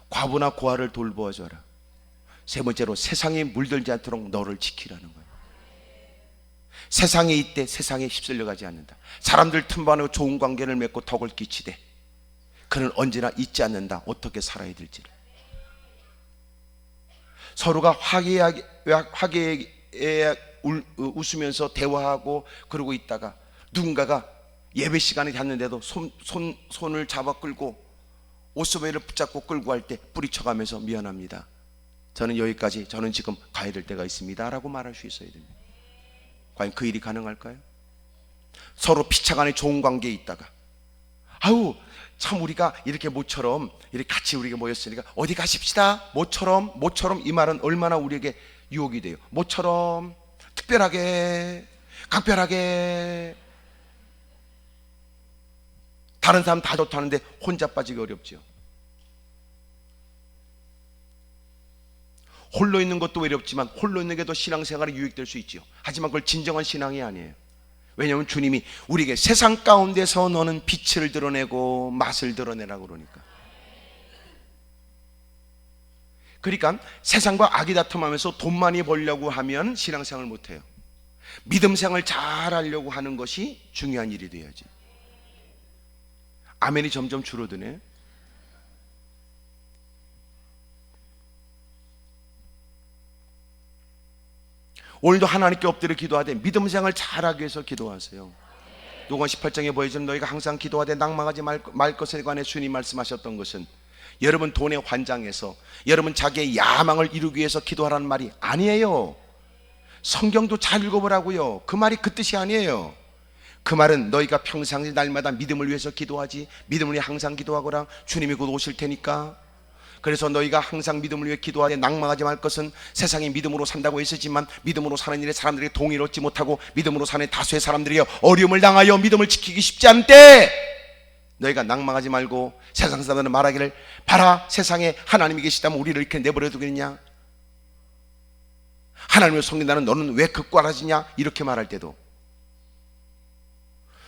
A: 과부나 고아를 돌보아줘라. 세 번째로 세상에 물들지 않도록 너를 지키라는 거예요. 세상에 있대 세상에 휩쓸려 가지 않는다. 사람들 틈바로 좋은 관계를 맺고 덕을 끼치되 그는 언제나 잊지 않는다. 어떻게 살아야 될지를. 서로가 화기애애 웃으면서 대화하고 그러고 있다가 누군가가 예배 시간이 됐는데도 손을 잡아 끌고 옷소매를 붙잡고 끌고 갈 때 뿌리쳐가면서 미안합니다. 저는 여기까지, 저는 지금 가야 될 때가 있습니다 라고 말할 수 있어야 됩니다. 과연 그 일이 가능할까요? 서로 피차간에 좋은 관계에 있다가 아유 참 우리가 이렇게 모처럼 이렇게 같이 우리가 모였으니까 어디 가십시다. 모처럼 이 말은 얼마나 우리에게 유혹이 돼요. 모처럼 특별하게 각별하게. 다른 사람 다 좋다는데 혼자 빠지기 어렵죠. 홀로 있는 것도 외롭지만 홀로 있는 게 더 신앙생활에 유익될 수 있죠. 하지만 그걸 진정한 신앙이 아니에요. 왜냐하면 주님이 우리에게 세상 가운데서 너는 빛을 드러내고 맛을 드러내라고 그러니까. 그러니까 세상과 악이 다툼하면서 돈 많이 벌려고 하면 신앙생활을 못해요. 믿음생활을 잘 하려고 하는 것이 중요한 일이 돼야지. 아멘이 점점 줄어드네. 오늘도 하나님께 엎드려 기도하되 믿음생활 잘하기 위해서 기도하세요. 누가 18장에 보여주는 너희가 항상 기도하되 낭망하지 말 것에 관해 주님 말씀하셨던 것은 여러분 돈에 환장해서 여러분 자기의 야망을 이루기 위해서 기도하라는 말이 아니에요. 성경도 잘 읽어보라고요. 그 말이 그 뜻이 아니에요. 그 말은 너희가 평생 날마다 믿음을 위해서 기도하지, 믿음을 위해 항상 기도하거라. 주님이 곧 오실 테니까. 그래서 너희가 항상 믿음을 위해 기도하되 낭망하지 말 것은 세상이 믿음으로 산다고 했었지만 믿음으로 사는 일에 사람들이 동의를 얻지 못하고 믿음으로 사는 다수의 사람들이 어려움을 당하여 믿음을 지키기 쉽지 않을 때 너희가 낭망하지 말고 세상 사람들은 말하기를 봐라 세상에 하나님이 계시다면 우리를 이렇게 내버려 두겠느냐, 하나님을 섬긴다는 너는 왜 극과라지냐 이렇게 말할 때도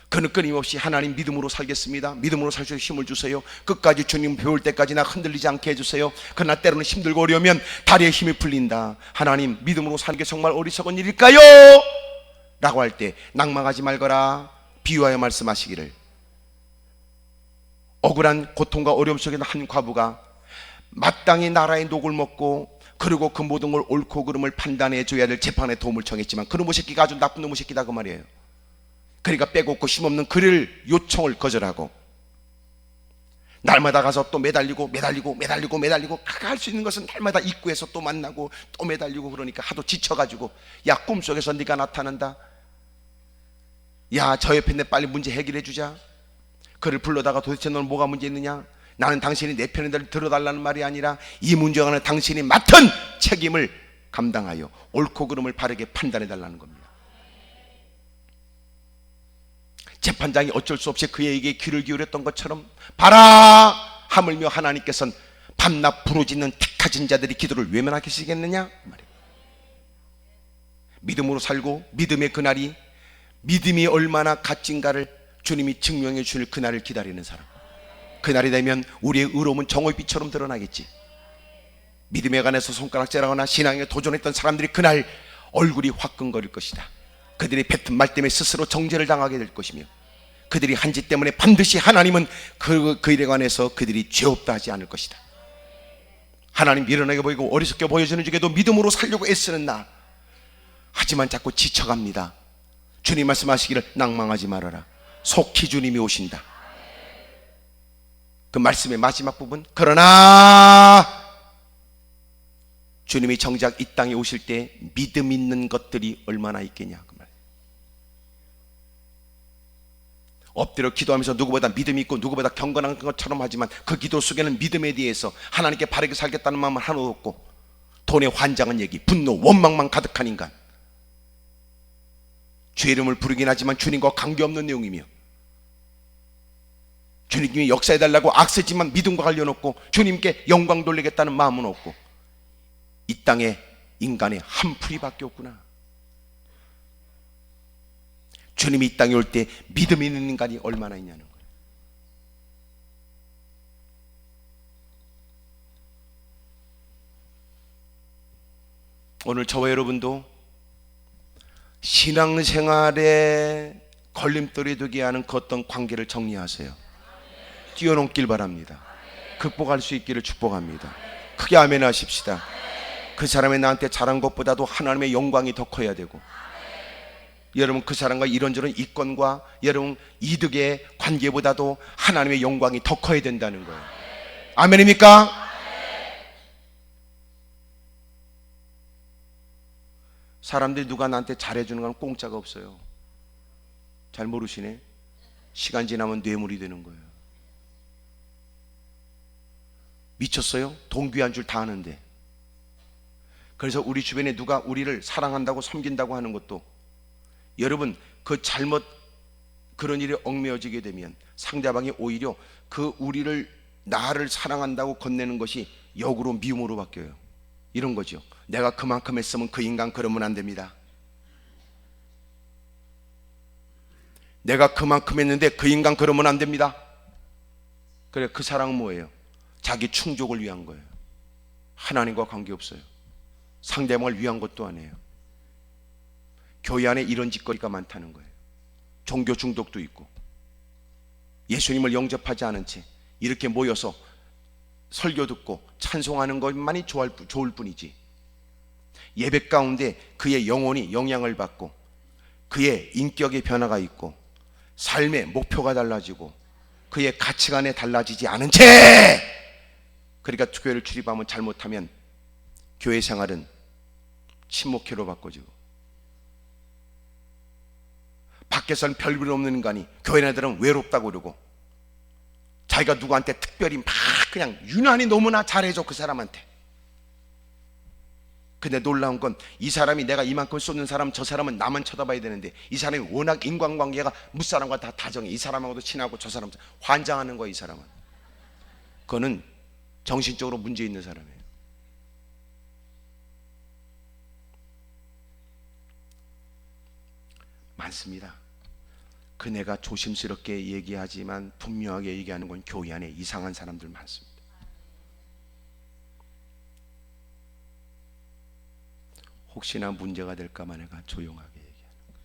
A: 그는 끊임없이 하나님 믿음으로 살겠습니다, 믿음으로 살 수 있는 힘을 주세요, 끝까지 주님 배울 때까지 나 흔들리지 않게 해주세요. 그러나 때로는 힘들고 어려우면 다리에 힘이 풀린다, 하나님 믿음으로 사는 게 정말 어리석은 일일까요? 라고 할 때 낭망하지 말거라 비유하여 말씀하시기를, 억울한 고통과 어려움 속에 있는 한 과부가 마땅히 나라의 녹을 먹고 그리고 그 모든 걸 옳고 그름을 판단해 줘야 될 재판에 도움을 청했지만 그놈의 새끼가 아주 나쁜 놈의 새끼다 그 말이에요. 그러니까 빼곡고 힘없는 그를 요청을 거절하고 날마다 가서 또 매달리고 할 수 있는 것은 날마다 입구에서 또 만나고 또 매달리고 그러니까 하도 지쳐가지고 야 꿈속에서 네가 나타난다, 야 저 옆에 내 빨리 문제 해결해 주자. 그를 불러다가 도대체 너는 뭐가 문제 있느냐, 나는 당신이 내 편에 들어달라는 말이 아니라 이 문제와 관한 당신이 맡은 책임을 감당하여 옳고 그름을 바르게 판단해 달라는 겁니다. 재판장이 어쩔 수 없이 그에게 귀를 기울였던 것처럼 봐라 하물며 하나님께서는 밤낮 부르짖는 택하신 자들이 기도를 외면하시겠느냐 말이에요. 믿음으로 살고 믿음의 그날이 믿음이 얼마나 값진가를 주님이 증명해 주실 그날을 기다리는 사람, 그날이 되면 우리의 의로움은 정오빛처럼 드러나겠지. 믿음에 관해서 손가락질하거나 신앙에 도전했던 사람들이 그날 얼굴이 화끈거릴 것이다. 그들이 뱉은 말 때문에 스스로 정죄를 당하게 될 것이며, 그들이 한 짓 때문에 반드시 하나님은 그 일에 관해서 그들이 죄 없다 하지 않을 것이다. 하나님 미련하게 보이고 어리석게 보여주는 중에도 믿음으로 살려고 애쓰는 나, 하지만 자꾸 지쳐갑니다. 주님 말씀하시기를 낭망하지 말아라. 속히 주님이 오신다. 그 말씀의 마지막 부분, 그러나 주님이 정작 이 땅에 오실 때 믿음 있는 것들이 얼마나 있겠냐 그 말. 엎드려 기도하면서 누구보다 믿음이 있고 누구보다 경건한 것처럼 하지만 그 기도 속에는 믿음에 대해서 하나님께 바르게 살겠다는 마음은 하나도 없고, 돈에 환장한 얘기, 분노, 원망만 가득한 인간, 주의 이름을 부르긴 하지만 주님과 관계없는 내용이며, 주님이 역사해달라고 악세지만 믿음과 관련없고 주님께 영광 돌리겠다는 마음은 없고, 이 땅에 인간의 한풀이밖에 없구나. 주님이 이 땅에 올 때 믿음 있는 인간이 얼마나 있냐는 거예요. 오늘 저와 여러분도 신앙생활에 걸림돌이 되게 하는 그 어떤 관계를 정리하세요. 뛰어넘길 바랍니다. 극복할 수 있기를 축복합니다. 크게 아멘 하십시다. 그 사람이 나한테 잘한 것보다도 하나님의 영광이 더 커야 되고, 여러분 그 사람과 이런저런 이권과 여러분 이득의 관계보다도 하나님의 영광이 더 커야 된다는 거예요. 아멘입니까? 사람들이 누가 나한테 잘해주는 건 공짜가 없어요. 잘 모르시네. 시간 지나면 뇌물이 되는 거예요. 미쳤어요? 돈 귀한 줄 다 아는데. 그래서 우리 주변에 누가 우리를 사랑한다고 섬긴다고 하는 것도, 여러분 그 잘못 그런 일에 얽매여지게 되면 상대방이 오히려 그 우리를 나를 사랑한다고 건네는 것이 역으로 미움으로 바뀌어요. 이런 거죠. 내가 그만큼 했으면 그 인간 그러면 안 됩니다. 내가 그만큼 했는데 그 인간 그러면 안 됩니다. 그래, 그 사랑은 뭐예요? 자기 충족을 위한 거예요. 하나님과 관계없어요. 상대방을 위한 것도 아니에요. 교회 안에 이런 짓거리가 많다는 거예요. 종교 중독도 있고, 예수님을 영접하지 않은 채 이렇게 모여서 설교 듣고 찬송하는 것만이 좋을 뿐이지, 예배 가운데 그의 영혼이 영향을 받고 그의 인격의 변화가 있고 삶의 목표가 달라지고 그의 가치관에 달라지지 않은 채, 그러니까 교회를 출입하면 잘못하면 교회 생활은 친목회로 바꿔지고, 밖에서는 별일 없는 인간이 교회 애들은 외롭다고 그러고, 자기가 누구한테 특별히 막 그냥 유난히 너무나 잘해줘 그 사람한테. 근데 놀라운 건 이 사람이 내가 이만큼 쏟는 사람, 저 사람은 나만 쳐다봐야 되는데 이 사람이 워낙 인간관계가 무사람과 다 다정해. 이 사람하고도 친하고 저 사람 환장하는 거야. 이 사람은 그거는 정신적으로 문제 있는 사람이에요. 많습니다. 그네가 조심스럽게 얘기하지만 분명하게 얘기하는 건 교회 안에 이상한 사람들 많습니다. 혹시나 문제가 될까봐 내가 조용하게 얘기하는 거예요.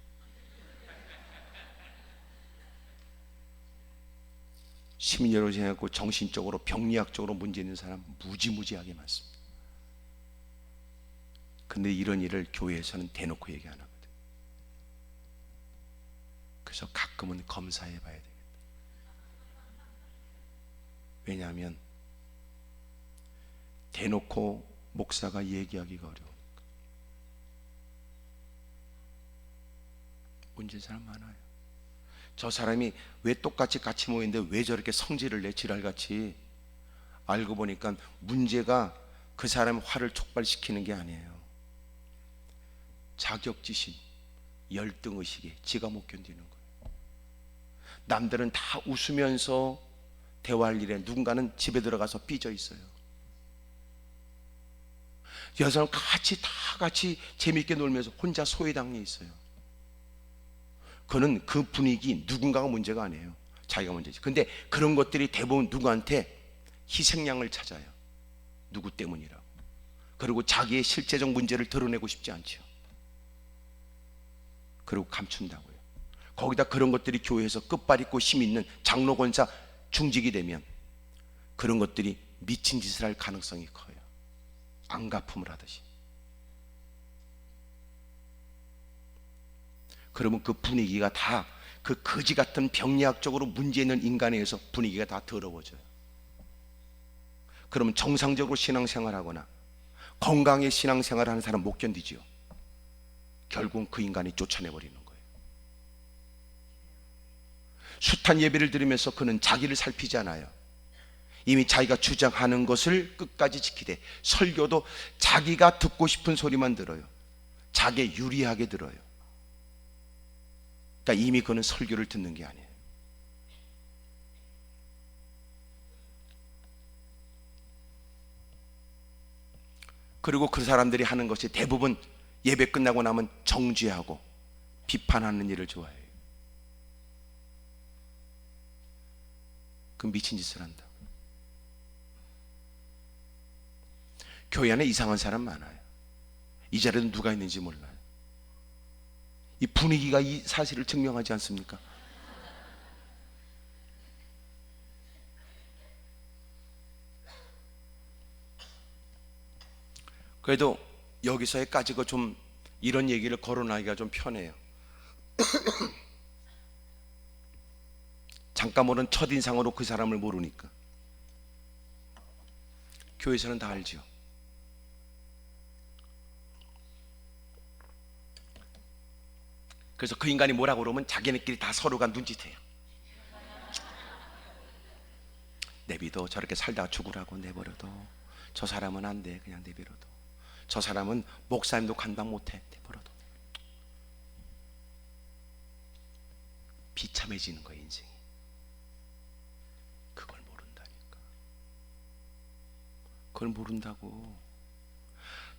A: 심리적으로 생각하고 정신적으로 병리학적으로 문제 있는 사람 무지무지하게 많습니다. 근데 이런 일을 교회에서는 대놓고 얘기 안 하거든. 그래서 가끔은 검사해 봐야 되겠다. 왜냐하면 대놓고 목사가 얘기하기가 어려우니까. 문제 사람 많아요. 저 사람이 왜 똑같이 같이 모이는데 왜 저렇게 성질을 내, 지랄같이. 알고 보니까 문제가 그 사람의 화를 촉발시키는 게 아니에요. 자격지심, 열등의식에 지가 못 견디는 거예요. 남들은 다 웃으면서 대화할 일에 누군가는 집에 들어가서 삐져 있어요. 여자는 같이 재밌게 놀면서 혼자 소외당해 있어요. 그는 그 분위기 누군가가 문제가 아니에요. 자기가 문제지. 근데 그런 것들이 대부분 누구한테 희생양을 찾아요. 누구 때문이라고. 그리고 자기의 실제적 문제를 드러내고 싶지 않죠. 그리고 감춘다고요. 거기다 그런 것들이 교회에서 끝발 있고 힘 있는 장로 권사 중직이 되면 그런 것들이 미친 짓을 할 가능성이 커요. 안가품을 하듯이. 그러면 그 분위기가 다 그 거지 같은 병리학적으로 문제 있는 인간에 의해서 분위기가 다 더러워져요. 그러면 정상적으로 신앙생활하거나 건강하게 신앙생활을 하는 사람 못 견디지요. 결국은 그 인간이 쫓아내버리는 거예요. 숱한 예배를 드리면서 그는 자기를 살피지 않아요. 이미 자기가 주장하는 것을 끝까지 지키되 설교도 자기가 듣고 싶은 소리만 들어요. 자기에 유리하게 들어요. 그러니까 이미 그는 설교를 듣는 게 아니에요. 그리고 그 사람들이 하는 것이 대부분 예배 끝나고 나면 정죄하고 비판하는 일을 좋아해요. 그 미친 짓을 한다. 교회 안에 이상한 사람 많아요. 이 자리에는 누가 있는지 몰라요. 이 분위기가 이 사실을 증명하지 않습니까? 그래도 여기서까지 좀 이런 얘기를 거론하기가 좀 편해요. 잠깐 보는 첫인상으로 그 사람을 모르니까. 교회에서는 다 알죠. 그래서 그 인간이 뭐라고 그러면 자기네끼리 다 서로가 눈짓해요. 내비도 저렇게 살다가 죽으라고 내버려둬. 저 사람은 안 돼. 그냥 내버려둬. 저 사람은 목사님도 감당 못해. 내버려둬. 비참해지는 거야 인생이. 그걸 모른다니까. 그걸 모른다고.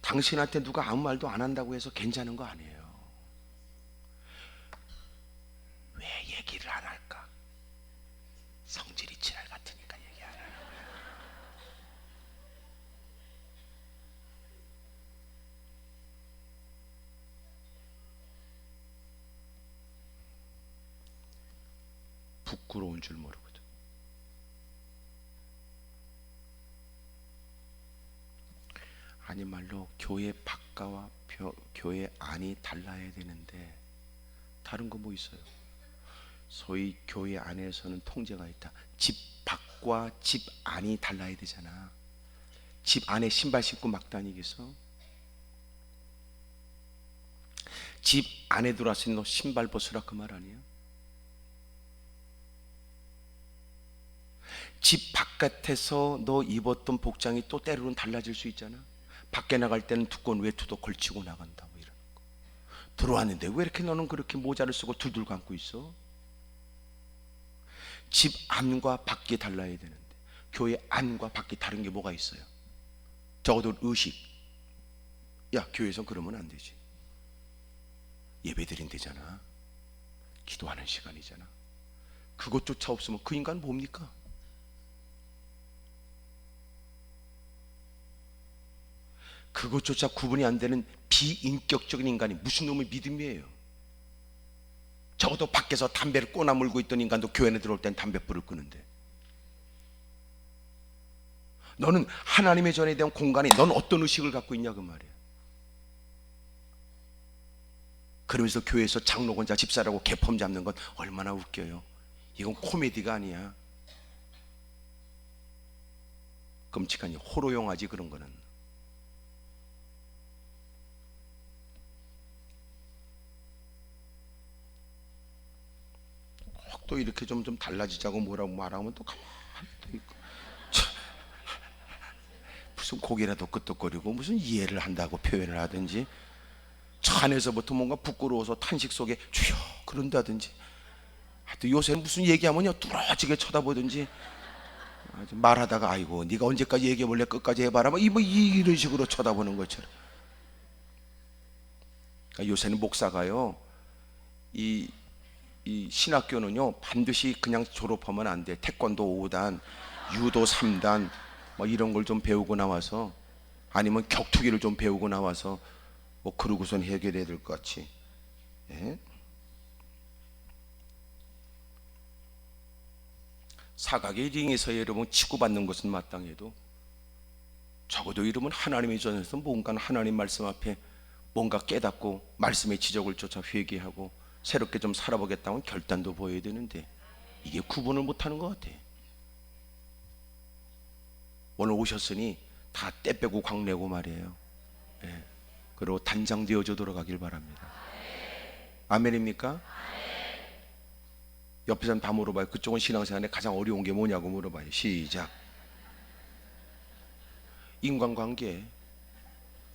A: 당신한테 누가 아무 말도 안 한다고 해서 괜찮은 거 아니에요. 왜 얘기를 안 할까? 성질이 지랄 같으니까 얘기 안 하는 거야. 부끄러운 줄 모르거든. 아니 말로 교회 밖과 교회 안이 달라야 되는데 다른 거 뭐 있어요? 소위 교회 안에서는 통제가 있다. 집 밖과 집 안이 달라야 되잖아. 집 안에 신발 신고 막 다니겠어? 집 안에 들어왔으니 너 신발 벗으라 그 말 아니야? 집 바깥에서 너 입었던 복장이 또 때로는 달라질 수 있잖아. 밖에 나갈 때는 두꺼운 외투도 걸치고 나간다고 이러는 거. 들어왔는데 왜 이렇게 너는 그렇게 모자를 쓰고 둘둘 감고 있어? 집 안과 밖이 달라야 되는데 교회 안과 밖이 다른 게 뭐가 있어요? 적어도 의식. 야, 교회에서 그러면 안 되지. 예배 드린대잖아. 기도하는 시간이잖아. 그것조차 없으면 그 인간 뭡니까? 그것조차 구분이 안 되는 비인격적인 인간이 무슨 놈의 믿음이에요? 적어도 밖에서 담배를 꼬나 물고 있던 인간도 교회 안에 들어올 땐 담배불을 끄는데, 너는 하나님의 전에 대한 공간에 넌 어떤 의식을 갖고 있냐 그 말이야. 그러면서 교회에서 장로권자 집사라고 개펌 잡는 건 얼마나 웃겨요. 이건 코미디가 아니야. 끔찍하니 호러 영화지 그런 거는. 또 이렇게 좀 달라지자고 뭐라고 말하면 또 가만히 또 있고, 무슨 고개라도 끄덕거리고 무슨 이해를 한다고 표현을 하든지, 차 안에서부터 뭔가 부끄러워서 탄식 속에 주여 그런다든지, 하여튼 요새는 무슨 얘기하면요 뚫어지게 쳐다보든지, 말하다가 아이고 네가 언제까지 얘기해볼래 끝까지 해봐라 뭐 이런 식으로 쳐다보는 것처럼. 그러니까 요새는 목사가요 이 이 신학교는요 반드시 그냥 졸업하면 안 돼. 태권도 5단, 유도 3단 뭐 이런 걸 좀 배우고 나와서, 아니면 격투기를 좀 배우고 나와서 뭐 그러고선 해결해야 될 것 같이. 예? 사각의 링에서 여러분 치고받는 것은 마땅해도 적어도 이러면 하나님의 전에서 뭔가 하나님 말씀 앞에 뭔가 깨닫고 말씀의 지적을 쫓아 회개하고 새롭게 좀 살아보겠다는 결단도 보여야 되는데, 이게 구분을 못하는 것 같아. 오늘 오셨으니 다 떼 빼고 광내고 말이에요. 예. 그리고 단장되어져 돌아가길 바랍니다. 아멘입니까? 옆에 사람 다 물어봐요. 그쪽은 신앙생활에 가장 어려운 게 뭐냐고 물어봐요. 시작. 인간관계.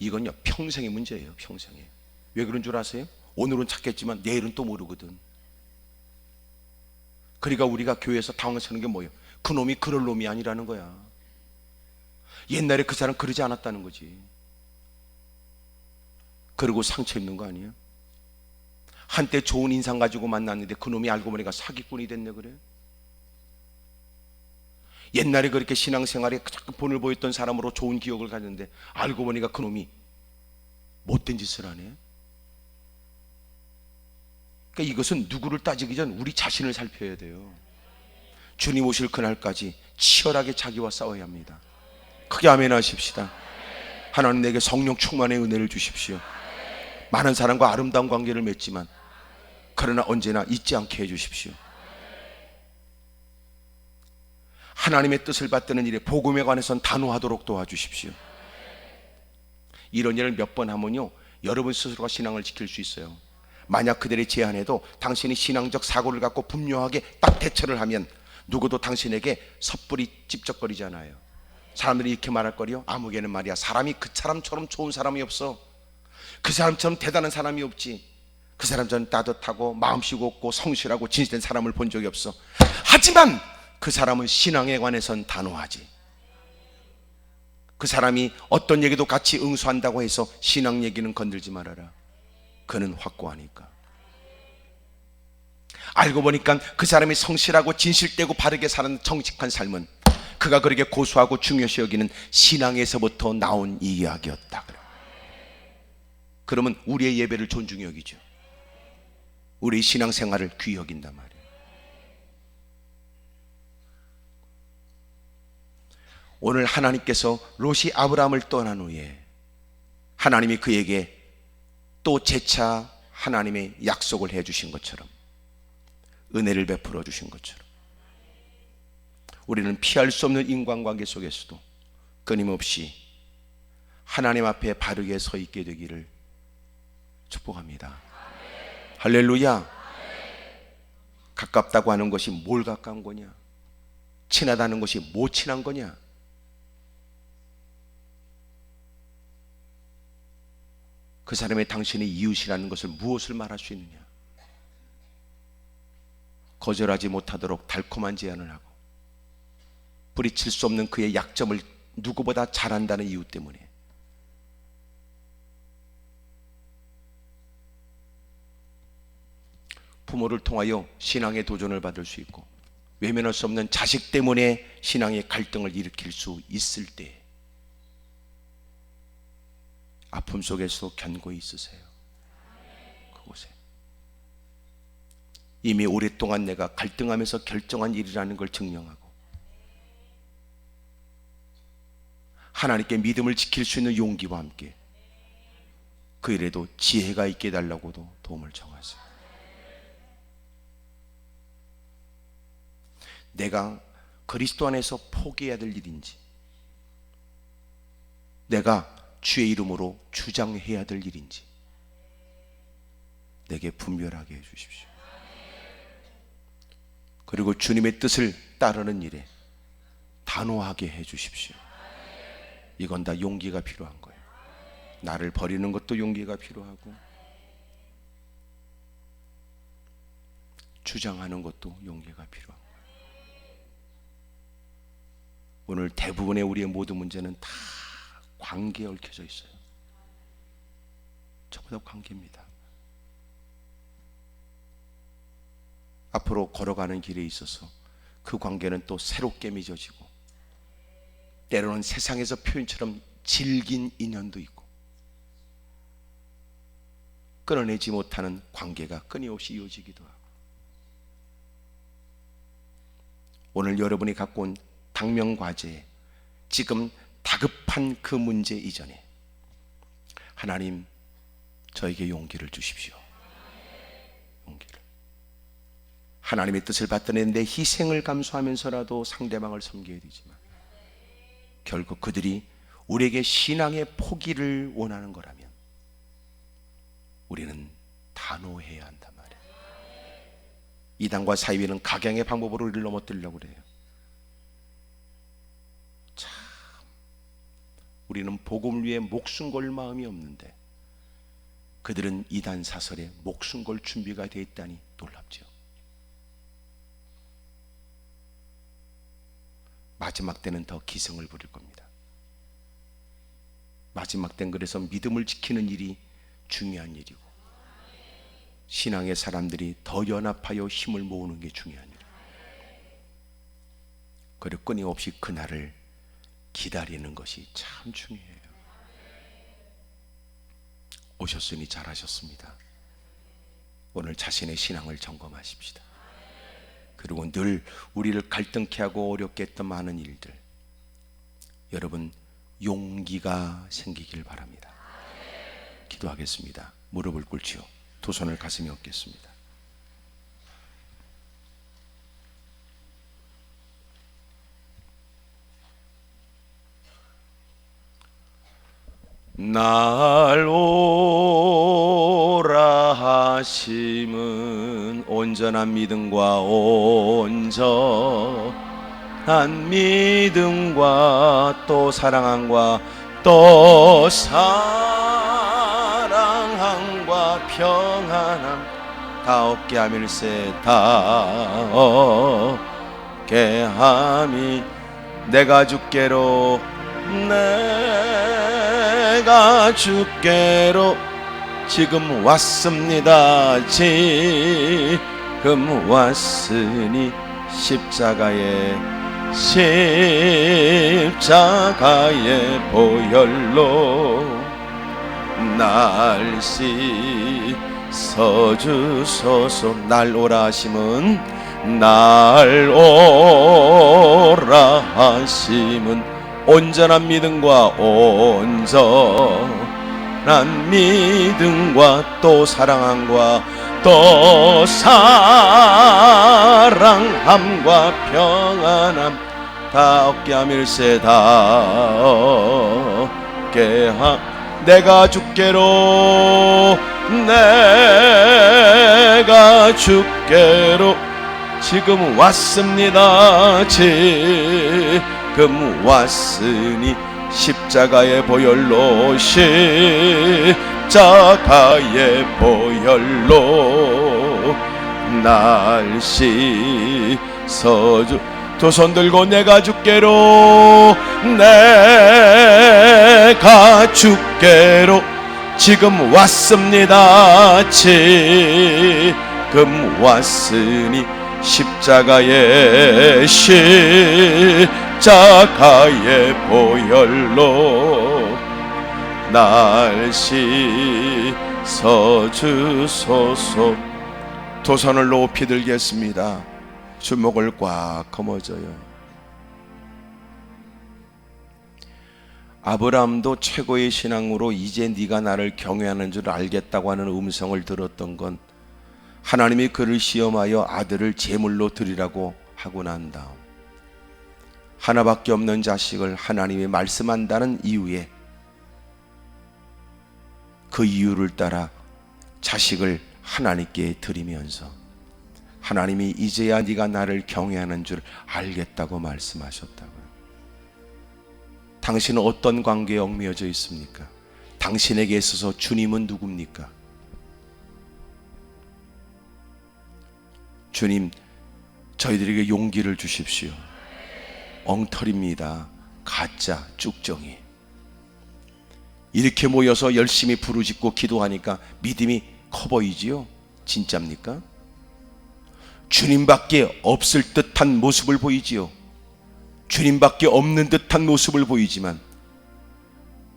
A: 이건요 평생의 문제예요. 평생에. 왜 그런 줄 아세요? 오늘은 찾겠지만 내일은 또 모르거든. 그러니까 우리가 교회에서 당황스러운 게 뭐예요? 그놈이 그럴 놈이 아니라는 거야. 옛날에 그 사람 그러지 않았다는 거지. 그러고 상처 입는 거 아니야? 한때 좋은 인상 가지고 만났는데 그놈이 알고 보니까 사기꾼이 됐네. 그래? 옛날에 그렇게 신앙생활에 자꾸 본을 보였던 사람으로 좋은 기억을 가졌는데 알고 보니까 그놈이 못된 짓을 하네. 그러니까 이것은 누구를 따지기 전 우리 자신을 살펴야 돼요. 주님 오실 그날까지 치열하게 자기와 싸워야 합니다. 크게 아멘 하십시다. 하나님 내게 성령 충만의 은혜를 주십시오. 많은 사람과 아름다운 관계를 맺지만 그러나 언제나 잊지 않게 해주십시오. 하나님의 뜻을 받드는 일에 복음에 관해서는 단호하도록 도와주십시오. 이런 일을 몇 번 하면요 여러분 스스로가 신앙을 지킬 수 있어요. 만약 그들의 제안에도 당신이 신앙적 사고를 갖고 분명하게 딱 대처를 하면 누구도 당신에게 섣불리 찝쩍거리잖아요. 사람들이 이렇게 말할 거리요. 아무개는 말이야 사람이 그 사람처럼 좋은 사람이 없어. 그 사람처럼 대단한 사람이 없지. 그 사람처럼 따뜻하고 마음씨 곱고 성실하고 진실된 사람을 본 적이 없어. 하지만 그 사람은 신앙에 관해선 단호하지. 그 사람이 어떤 얘기도 같이 응수한다고 해서 신앙 얘기는 건들지 말아라. 그는 확고하니까. 알고 보니까 그 사람이 성실하고 진실되고 바르게 사는 정직한 삶은 그가 그렇게 고수하고 중요시 여기는 신앙에서부터 나온 이야기였다. 그러면 우리의 예배를 존중히 여기죠. 우리의 신앙생활을 귀히 여긴단 말이에요. 오늘 하나님께서 롯이 아브라함을 떠난 후에 하나님이 그에게 또 재차 하나님의 약속을 해주신 것처럼, 은혜를 베풀어 주신 것처럼 우리는 피할 수 없는 인간관계 속에서도 끊임없이 하나님 앞에 바르게 서 있게 되기를 축복합니다. 할렐루야. 가깝다고 하는 것이 뭘 가까운 거냐? 친하다는 것이 뭐 친한 거냐? 그 사람의 당신의 이웃이라는 것을 무엇을 말할 수 있느냐? 거절하지 못하도록 달콤한 제안을 하고 뿌리칠 수 없는 그의 약점을 누구보다 잘 안다는 이유 때문에 부모를 통하여 신앙의 도전을 받을 수 있고 외면할 수 없는 자식 때문에 신앙의 갈등을 일으킬 수 있을 때 아픔 속에서 견고히 있으세요. 그곳에 이미 오랫동안 내가 갈등하면서 결정한 일이라는 걸 증명하고 하나님께 믿음을 지킬 수 있는 용기와 함께 그 일에도 지혜가 있게 해달라고도 도움을 청하세요. 내가 그리스도 안에서 포기해야 될 일인지, 내가 주의 이름으로 주장해야 될 일인지 내게 분별하게 해주십시오. 그리고 주님의 뜻을 따르는 일에 단호하게 해주십시오. 이건 다 용기가 필요한 거예요. 나를 버리는 것도 용기가 필요하고 주장하는 것도 용기가 필요한 거예요. 오늘 대부분의 우리의 모든 문제는 다 관계에 얽혀져 있어요. 전부 다 관계입니다. 앞으로 걸어가는 길에 있어서 그 관계는 또 새롭게 맺어지고, 때로는 세상에서 표현처럼 질긴 인연도 있고, 끊어내지 못하는 관계가 끊임없이 이어지기도 하고, 오늘 여러분이 갖고 온 당면과제에 지금 다급한 그 문제 이전에 하나님, 저에게 용기를 주십시오. 용기를. 하나님의 뜻을 받드는 내 희생을 감수하면서라도 상대방을 섬겨야 되지만, 결국 그들이 우리에게 신앙의 포기를 원하는 거라면 우리는 단호해야 한단 말이에요. 이단과 사이비는 각양의 방법으로 우리를 넘어뜨리려고 그래요. 참, 우리는 복음을 위해 목숨 걸 마음이 없는데 그들은 이단 사설에 목숨 걸 준비가 되어 있다니 놀랍죠. 마지막 때는 더 기승을 부릴 겁니다. 마지막 때는 그래서 믿음을 지키는 일이 중요한 일이고, 신앙의 사람들이 더 연합하여 힘을 모으는 게 중요한 일이에요. 그리고 끊임없이 그날을 기다리는 것이 참 중요해요. 오셨으니 잘하셨습니다. 오늘 자신의 신앙을 점검하십시다. 그리고 늘 우리를 갈등케 하고 어렵게 했던 많은 일들, 여러분 용기가 생기길 바랍니다. 기도하겠습니다. 무릎을 꿇지요. 두 손을 가슴에 얹겠습니다. 날 오라 하심은 온전한 믿음과 온전한 믿음과 또 사랑함과 또 사랑함과 평안함 다 얻게 함일세. 다 얻게 함이 내가 주께로 내가 주께로 지금 왔습니다. 지금 왔으니 십자가의 보혈로 날 씻어주소서. 날 오라 하심은 날 오라 하심은 온전한 믿음과 온전한 믿음과 또 사랑함과 또 사랑함과 평안함 다 얻게 함일세. 다 얻게 함 내가 주께로 내가 주께로 지금 왔습니다. 지금 왔으니 십자가의 보혈로 십자가의 보혈로 날 씻어주. 두 손 들고 내가 주께로 내가 주께로 지금 왔습니다. 지금 왔으니 십자가의 보혈로 날 씻어주소서. 두 손을 높이 들겠습니다. 주먹을 꽉 거머져요. 아브라함도 최고의 신앙으로 이제 네가 나를 경외하는 줄 알겠다고 하는 음성을 들었던 건 하나님이 그를 시험하여 아들을 제물로 드리라고 하고 난 다음 하나밖에 없는 자식을 하나님이 말씀한다는 이유에 그 이유를 따라 자식을 하나님께 드리면서 하나님이 이제야 네가 나를 경외하는 줄 알겠다고 말씀하셨다고요. 당신은 어떤 관계에 얽매여져 있습니까? 당신에게 있어서 주님은 누굽니까? 주님, 저희들에게 용기를 주십시오. 엉터리입니다. 가짜 쭉정이. 이렇게 모여서 열심히 부르짖고 기도하니까 믿음이 커 보이지요? 진짜입니까? 주님밖에 없을 듯한 모습을 보이지요. 주님밖에 없는 듯한 모습을 보이지만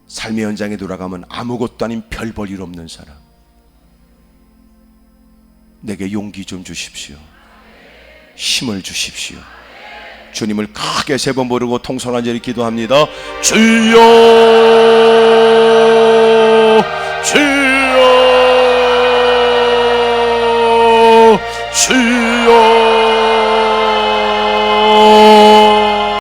A: 삶의 현장에 돌아가면 아무것도 아닌 별 볼 일 없는 사람. 내게 용기 좀 주십시오. 힘을 주십시오. 주님을 크게 세 번 부르고 통성한 자리 기도합니다. 주여